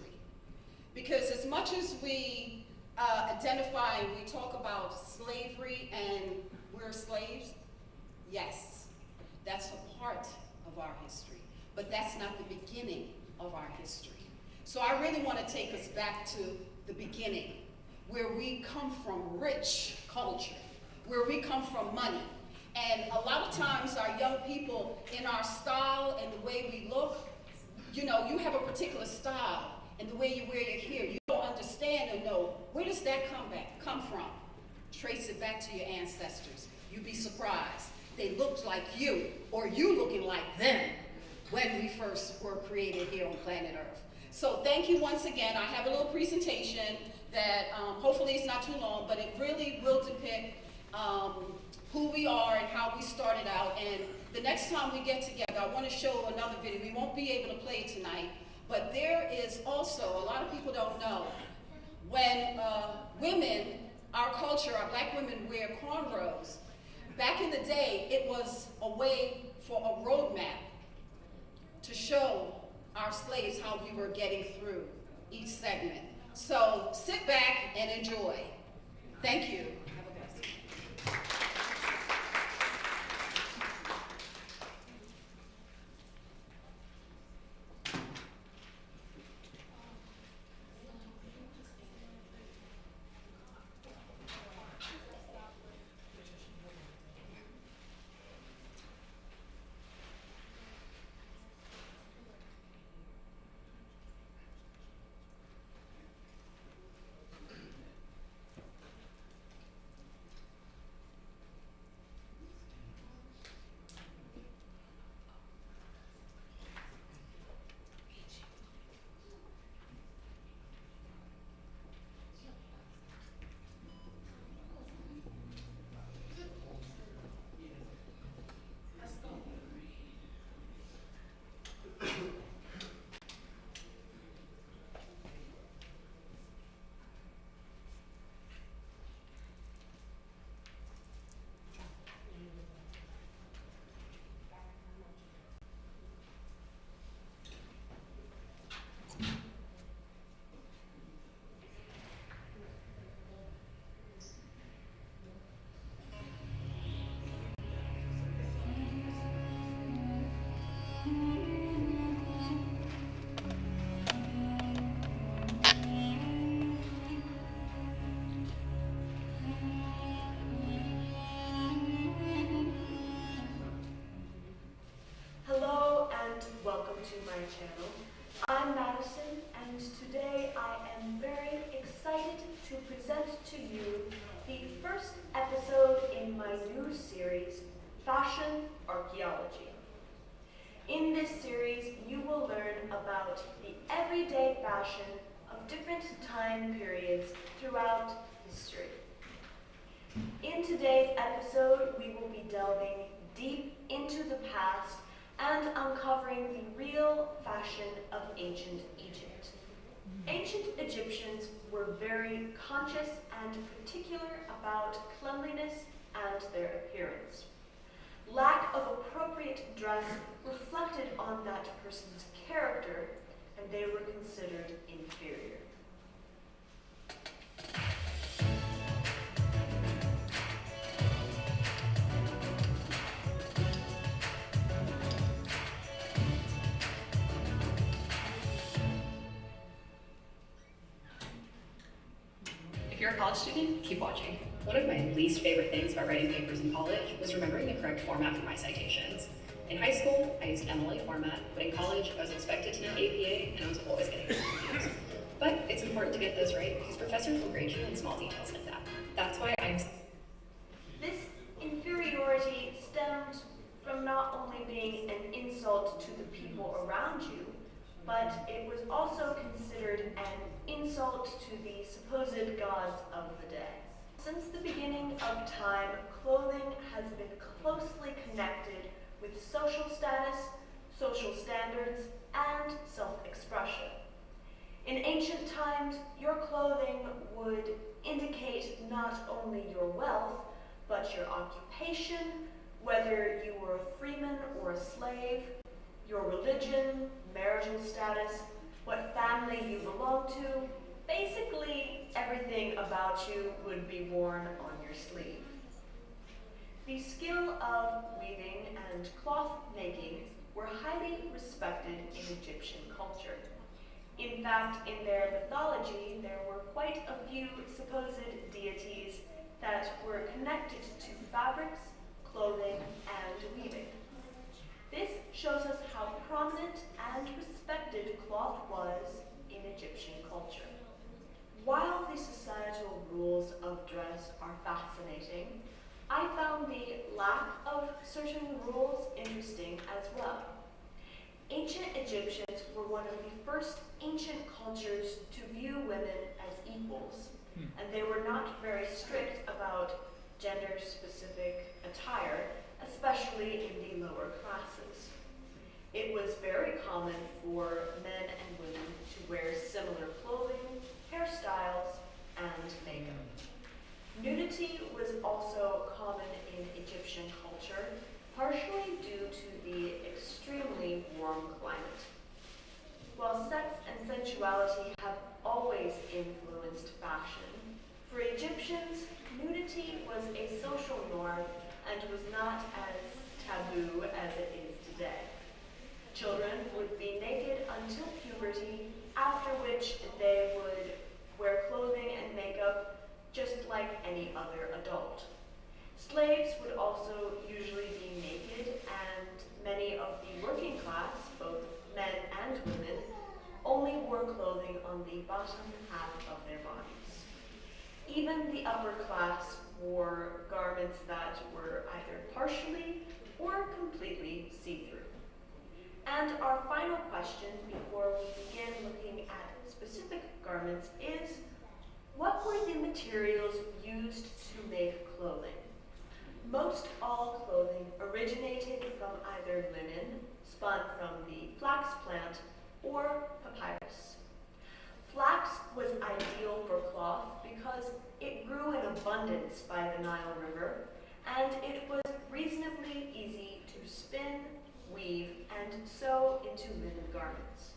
Because as much as we identify and we talk about slavery and we're slaves, yes, that's a part of our history. But that's not the beginning of our history. So I really want to take us back to the beginning, where we come from rich culture, where we come from money. And a lot of times our young people, in our style and the way we look, you have a particular style and the way you wear your hair. You don't understand or know, where does that come from? Trace it back to your ancestors. You'd be surprised. They looked like you, or you looking like them, when we first were created here on planet Earth. So thank you once again. I have a little presentation that hopefully it's not too long, but it really will depict who we are and how how we started out. And the next time we get together, I want to show another video. We won't be able to play it tonight, but there is also, a lot of people don't know, when women, our culture, our black women wear cornrows, back in the day, it was a way for a roadmap to show our slaves how we were getting through each segment. So sit back and enjoy. Thank you. Have a blessed day. Hello and welcome to my channel. I'm Madison and today I am very excited to present to you the first episode in my new series, Fashion Archaeology. In this series, you will learn about the everyday fashion of different time periods throughout history. In today's episode, we will be delving deep into the past and uncovering the real fashion of ancient Egypt. Ancient Egyptians were very conscious and particular about cleanliness and their appearance. Lack of appropriate dress reflected on that person's character, and they were considered inferior. If you're a college student, keep watching. One of my least favorite things about writing papers in college was remembering the correct format for my citations. In high school, I used MLA format, but in college, I was expected to know APA, and I was always getting confused. But it's important to get those right, because professors will grade you on small details like that. That's why I'm... This inferiority stemmed from not only being an insult to the people around you, but it was also considered an insult to the supposed gods of the day. Since the beginning of time, clothing has been closely connected with social status, social standards, and self-expression. In ancient times, your clothing would indicate not only your wealth, but your occupation, whether you were a freeman or a slave, your religion, marital status, what family you belong to. Basically, everything about you would be worn on your sleeve. The skill of weaving and cloth making were highly respected in Egyptian culture. In fact, in their mythology, there were quite a few supposed deities that were connected to fabrics, clothing, and weaving. This shows us how prominent and respected cloth was in Egyptian culture. While the societal rules of dress are fascinating, I found the lack of certain rules interesting as well. Ancient Egyptians were one of the first ancient cultures to view women as equals, and they were not very strict about gender-specific attire, especially in the lower classes. It was very common for men and women to wear similar clothing, hairstyles, and makeup. Nudity was also common in Egyptian culture, partially due to the extremely warm climate. While sex and sensuality have always influenced fashion, for Egyptians, nudity was a social norm and was not as taboo as it is today. Children would be naked until puberty, after which they would wear clothing and makeup just like any other adult. Slaves would also usually be naked, and many of the working class, both men and women, only wore clothing on the bottom half of their bodies. Even the upper class wore garments that were either partially or completely see-through. And our final question before we begin looking at specific garments is, what were the materials used to make clothing? Most all clothing originated from either linen, spun from the flax plant, or papyrus. Flax was ideal for cloth because it grew in abundance by the Nile River, and it was reasonably easy to spin, weave, and sew into linen garments.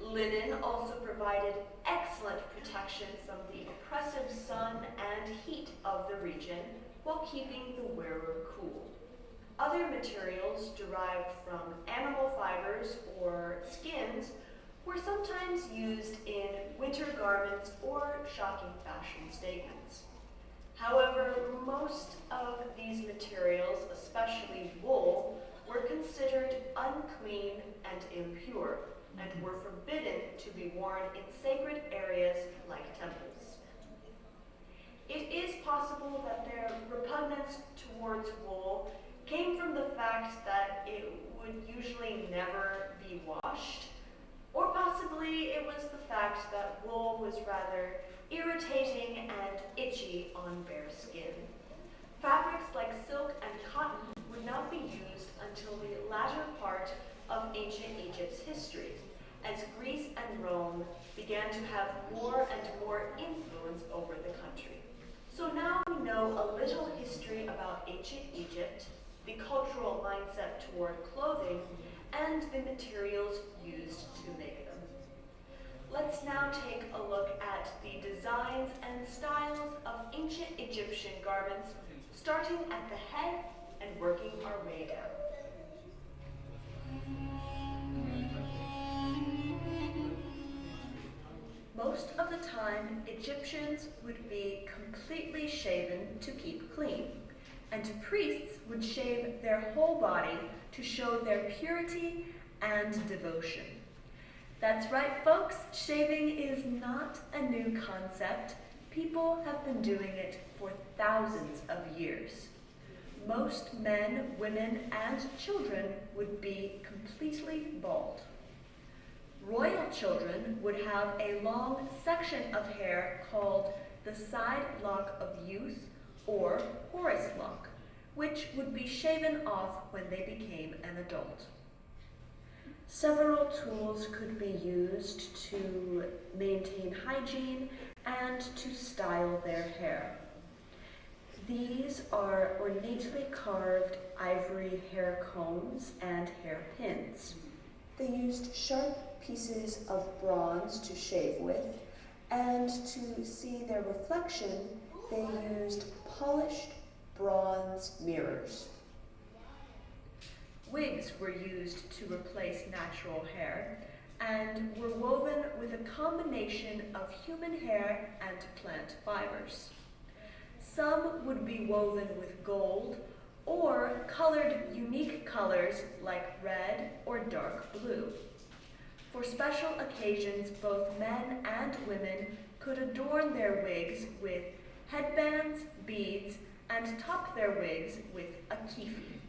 Linen also provided excellent protection from the oppressive sun and heat of the region while keeping the wearer cool. Other materials derived from animal fibers or skins were sometimes used in winter garments or shocking fashion statements. However, most of these materials, especially wool, were considered unclean and impure, and were forbidden to be worn in sacred areas like temples. It is possible that their repugnance towards wool came from the fact that it would usually never be washed, or possibly it was the fact that wool was rather irritating and itchy on bare skin. Fabrics like silk and cotton would not be used until the latter part of ancient Egypt's history, as Greece and Rome began to have more and more influence over the country. So now we know a little history about ancient Egypt, the cultural mindset toward clothing, and the materials used to make them. Let's now take a look at the designs and styles of ancient Egyptian garments, starting at the head and working our way down. Most of the time, Egyptians would be completely shaven to keep clean, and priests would shave their whole body to show their purity and devotion. That's right, folks, shaving is not a new concept. People have been doing it for thousands of years. Most men, women, and children would be completely bald. Royal children would have a long section of hair called the side lock of youth, or Horus lock, which would be shaven off when they became an adult. Several tools could be used to maintain hygiene and to style their hair. These are ornately carved ivory hair combs and hair pins. They used sharp pieces of bronze to shave with, and to see their reflection, they used polished bronze mirrors. Wigs were used to replace natural hair, and were woven with a combination of human hair and plant fibers. Some would be woven with gold, or colored unique colors like red or dark blue. For special occasions, both men and women could adorn their wigs with headbands, beads, and top their wigs with a kefi.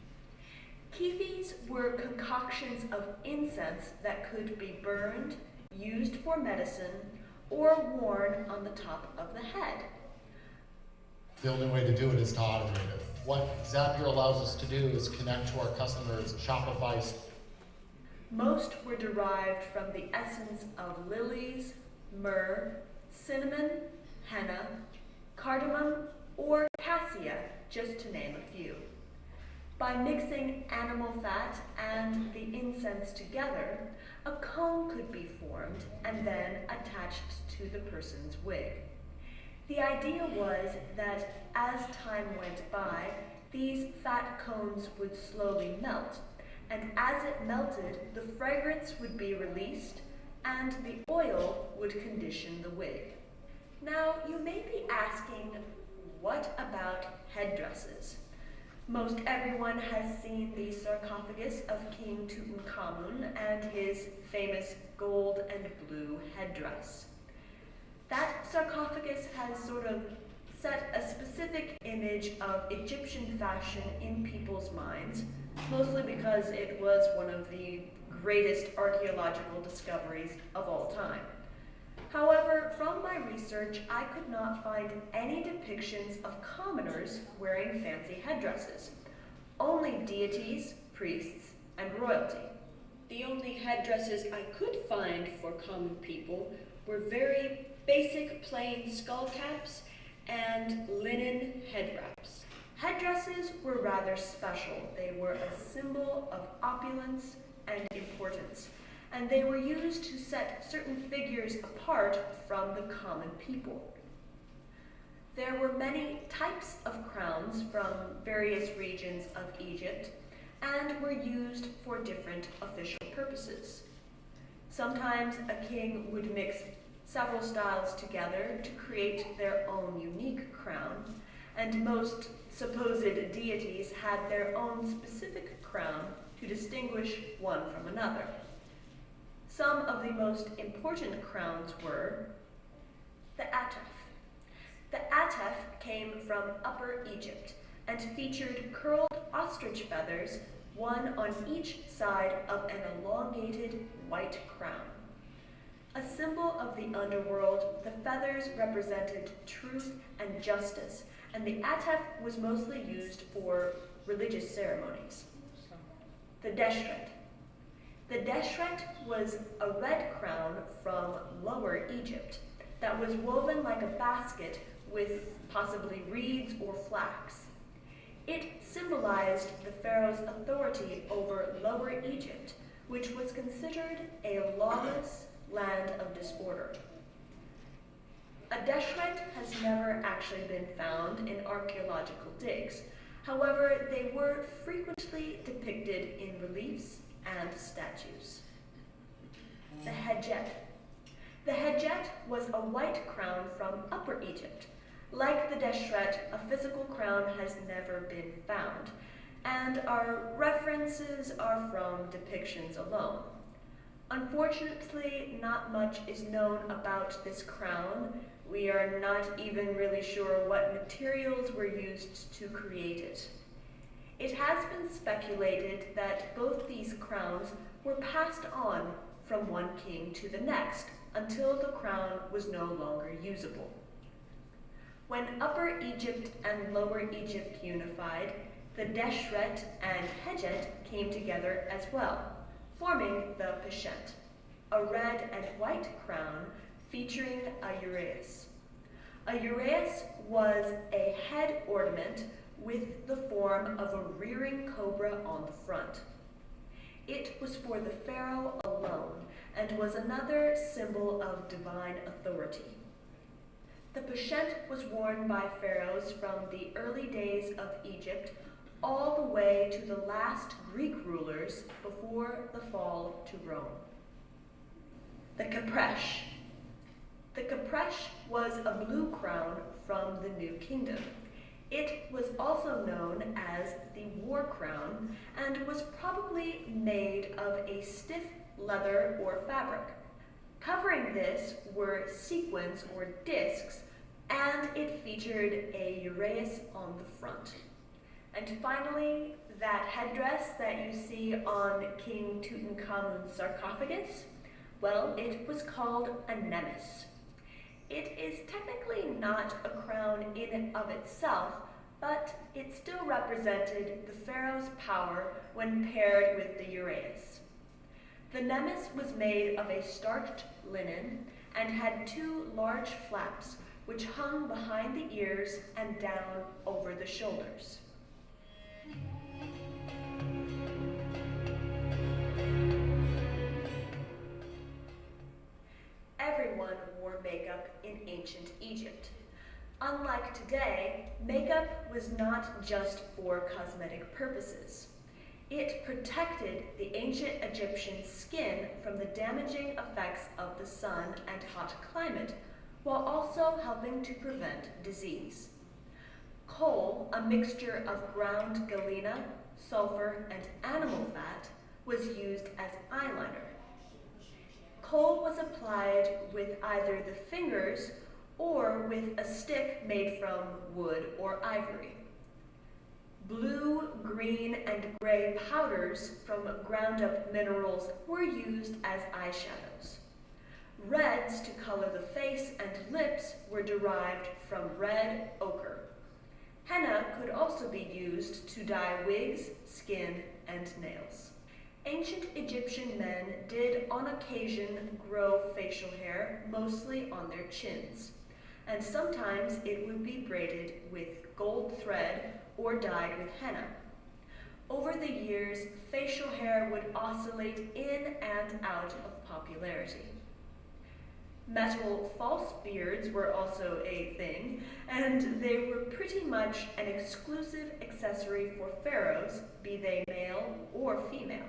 Kefis were concoctions of incense that could be burned, used for medicine, or worn on the top of the head. The only way to do it is to automate it. what Zapier allows us to do is connect to our customers' Shopify. Most were derived from the essence of lilies, myrrh, cinnamon, henna, cardamom, or cassia, just to name a few. By mixing animal fat and the incense together, a cone could be formed and then attached to the person's wig. The idea was that as time went by, these fat cones would slowly melt, and as it melted, the fragrance would be released and the oil would condition the wig. Now, you may be asking, what about headdresses? Most everyone has seen the sarcophagus of King Tutankhamun and his famous gold and blue headdress. That sarcophagus has sort of set a specific image of Egyptian fashion in people's minds, mostly because it was one of the greatest archaeological discoveries of all time. However, from my research, I could not find any depictions of commoners wearing fancy headdresses. Only deities, priests, and royalty. The only headdresses I could find for common people were very basic plain skull caps and linen head wraps. Headdresses were rather special. They were a symbol of opulence and importance, and they were used to set certain figures apart from the common people. There were many types of crowns from various regions of Egypt and were used for different official purposes. Sometimes a king would mix several styles together to create their own unique crown, and most supposed deities had their own specific crown to distinguish one from another. Some of the most important crowns were the Atef. The Atef came from Upper Egypt and featured curled ostrich feathers, one on each side of an elongated white crown. A symbol of the underworld, the feathers represented truth and justice, and the Atef was mostly used for religious ceremonies. The Deshret. The Deshret was a red crown from Lower Egypt that was woven like a basket with possibly reeds or flax. It symbolized the pharaoh's authority over Lower Egypt, which was considered a lawless land of disorder. A Deshret has never actually been found in archaeological digs. However, they were frequently depicted in reliefs and statues. The Hedjet. The Hedjet was a white crown from Upper Egypt. Like the Deshret, a physical crown has never been found, and our references are from depictions alone. Unfortunately, not much is known about this crown. We are not even really sure what materials were used to create it. It has been speculated that both these crowns were passed on from one king to the next until the crown was no longer usable. When Upper Egypt and Lower Egypt unified, the Deshret and Hedjet came together as well, forming the Peshet, a red and white crown featuring a uraeus. A uraeus was a head ornament with the form of a rearing cobra on the front. It was for the pharaoh alone and was another symbol of divine authority. The Peshet was worn by pharaohs from the early days of Egypt all the way to the last Greek rulers before the fall to Rome. The Kapresh. The Kapresh was a blue crown from the New Kingdom. It was also known as the war crown and was probably made of a stiff leather or fabric. Covering this were sequins or discs, and it featured a uraeus on the front. And finally, that headdress that you see on King Tutankhamun's sarcophagus, well, it was called a nemes. It is technically not a crown in and of itself, but it still represented the pharaoh's power when paired with the uraeus. The nemes was made of a starched linen and had two large flaps which hung behind the ears and down over the shoulders. Everyone wore makeup in ancient Egypt. Unlike today, makeup was not just for cosmetic purposes. It protected the ancient Egyptian skin from the damaging effects of the sun and hot climate, while also helping to prevent disease. Coal, a mixture of ground galena, sulfur, and animal fat, was used as eyeliner. Coal was applied with either the fingers or with a stick made from wood or ivory. Blue, green, and gray powders from ground-up minerals were used as eyeshadows. Reds to color the face and lips were derived from red ochre. Henna could also be used to dye wigs, skin, and nails. Ancient Egyptian men did on occasion grow facial hair, mostly on their chins, and sometimes it would be braided with gold thread or dyed with henna. Over the years, facial hair would oscillate in and out of popularity. Metal false beards were also a thing, and they were pretty much an exclusive accessory for pharaohs, be they male or female.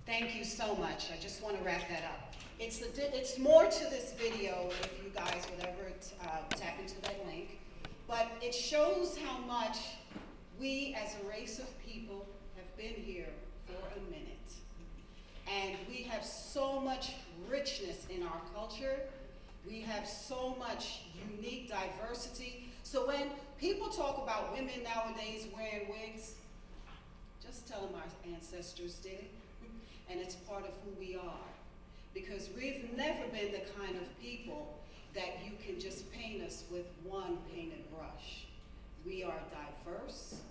Thank you so much. I just want to wrap that up. It's more to this video if you guys would ever tap into that link, but it shows how much we as a race of people have been here for a minute. And we have so much richness in our culture. We have so much unique diversity. So when people talk about women nowadays wearing wigs, just tell them our ancestors did it. And it's part of who we are. Because we've never been the kind of people that you can just paint us with one painted brush. We are diverse,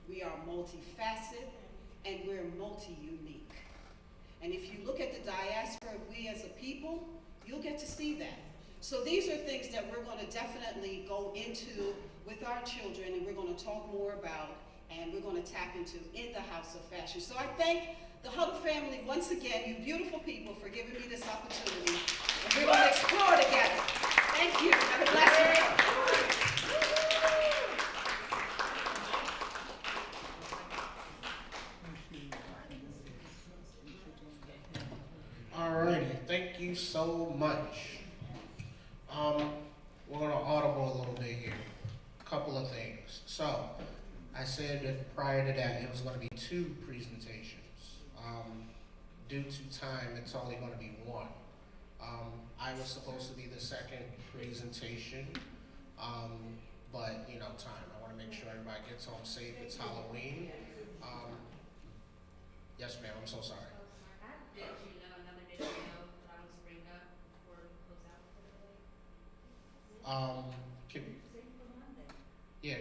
we are multifaceted, and we're multi-unique. And if you look at the diaspora of we as a people, you'll get to see that. So these are things that we're going to definitely go into with our children, and we're going to talk more about, and we're going to tap into in the House of Fashion. So I thank the Huddle family, once again, you beautiful people, for giving me this opportunity. And we're going to explore together. Thank you. Have a blessed week. Alrighty, thank you so much. We're going to audible a little bit here. A couple of things. So, I said that prior to that, it was going to be 2 presentations. Due to time, it's only going to be 1. I was supposed to be the second presentation, but you know, time. I want to make sure everybody gets home safe. It's Halloween. Yes, ma'am. I'm so sorry. Can, yeah,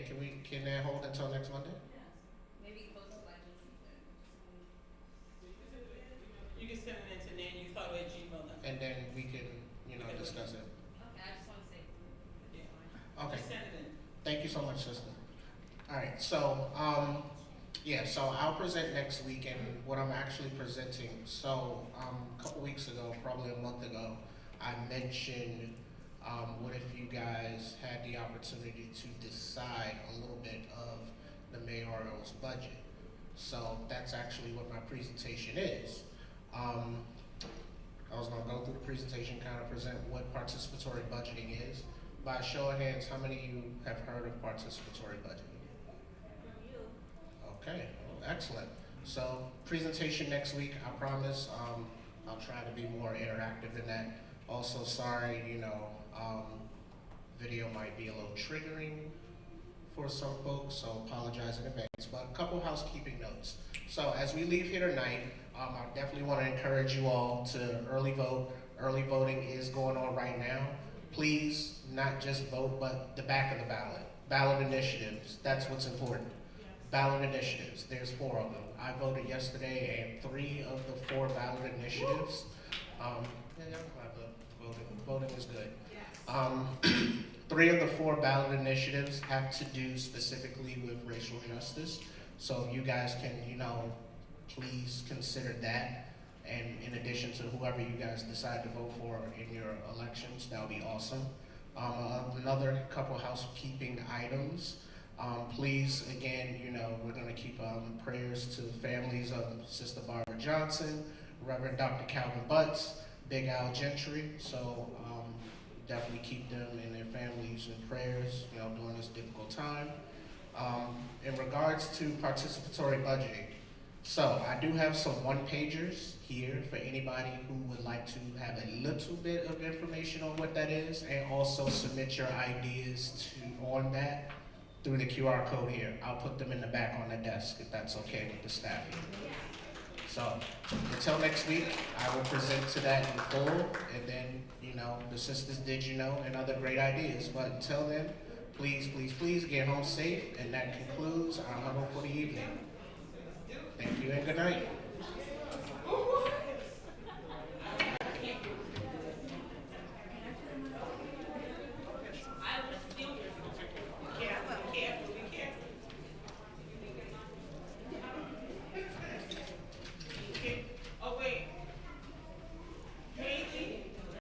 can that hold until next Monday? You can send it into nanhuddle@gmail.com. And then we can, discuss it. Okay, I just want to say. Okay. Just send it in. Thank you so much, sister. All right, so, so I'll present next week, and what I'm actually presenting, so, a couple weeks ago, probably a month ago, I mentioned, what if you guys had the opportunity to decide a little bit of the mayoral's budget. So that's actually what my presentation is. I was gonna go through the presentation, kind of present what participatory budgeting is. By a show of hands, how many of you have heard of participatory budgeting? Okay, well, excellent. So presentation next week, I promise. I'll try to be more interactive in that. Also, sorry, video might be a little triggering for some folks, so apologize in advance. But a couple housekeeping notes. So as we leave here tonight, I definitely want to encourage you all to early vote. Early voting is going on right now. Please, not just vote, but the back of the ballot. Ballot initiatives, that's what's important. Ballot initiatives, there's 4 of them. I voted yesterday, and 3 of the 4 ballot initiatives, voting is good. 3 of the 4 ballot initiatives have to do specifically with racial justice. So you guys can, please consider that. And in addition to whoever you guys decide to vote for in your elections, that would be awesome. Another couple housekeeping items. Please, again, we're going to keep prayers to the families of Sister Barbara Johnson, Reverend Dr. Calvin Butts, Big Al Gentry. So definitely keep them and their families in prayers, during this difficult time. In regards to participatory budgeting, so I do have some one-pagers here for anybody who would like to have a little bit of information on what that is, and also submit your ideas on that through the QR code here. I'll put them in the back on the desk if that's okay with the staff here. So until next week, I will present to that in full, and then, the sisters did, and other great ideas. But until then, please, please, please get home safe, and that concludes our huddle for the evening. Thank you and good night.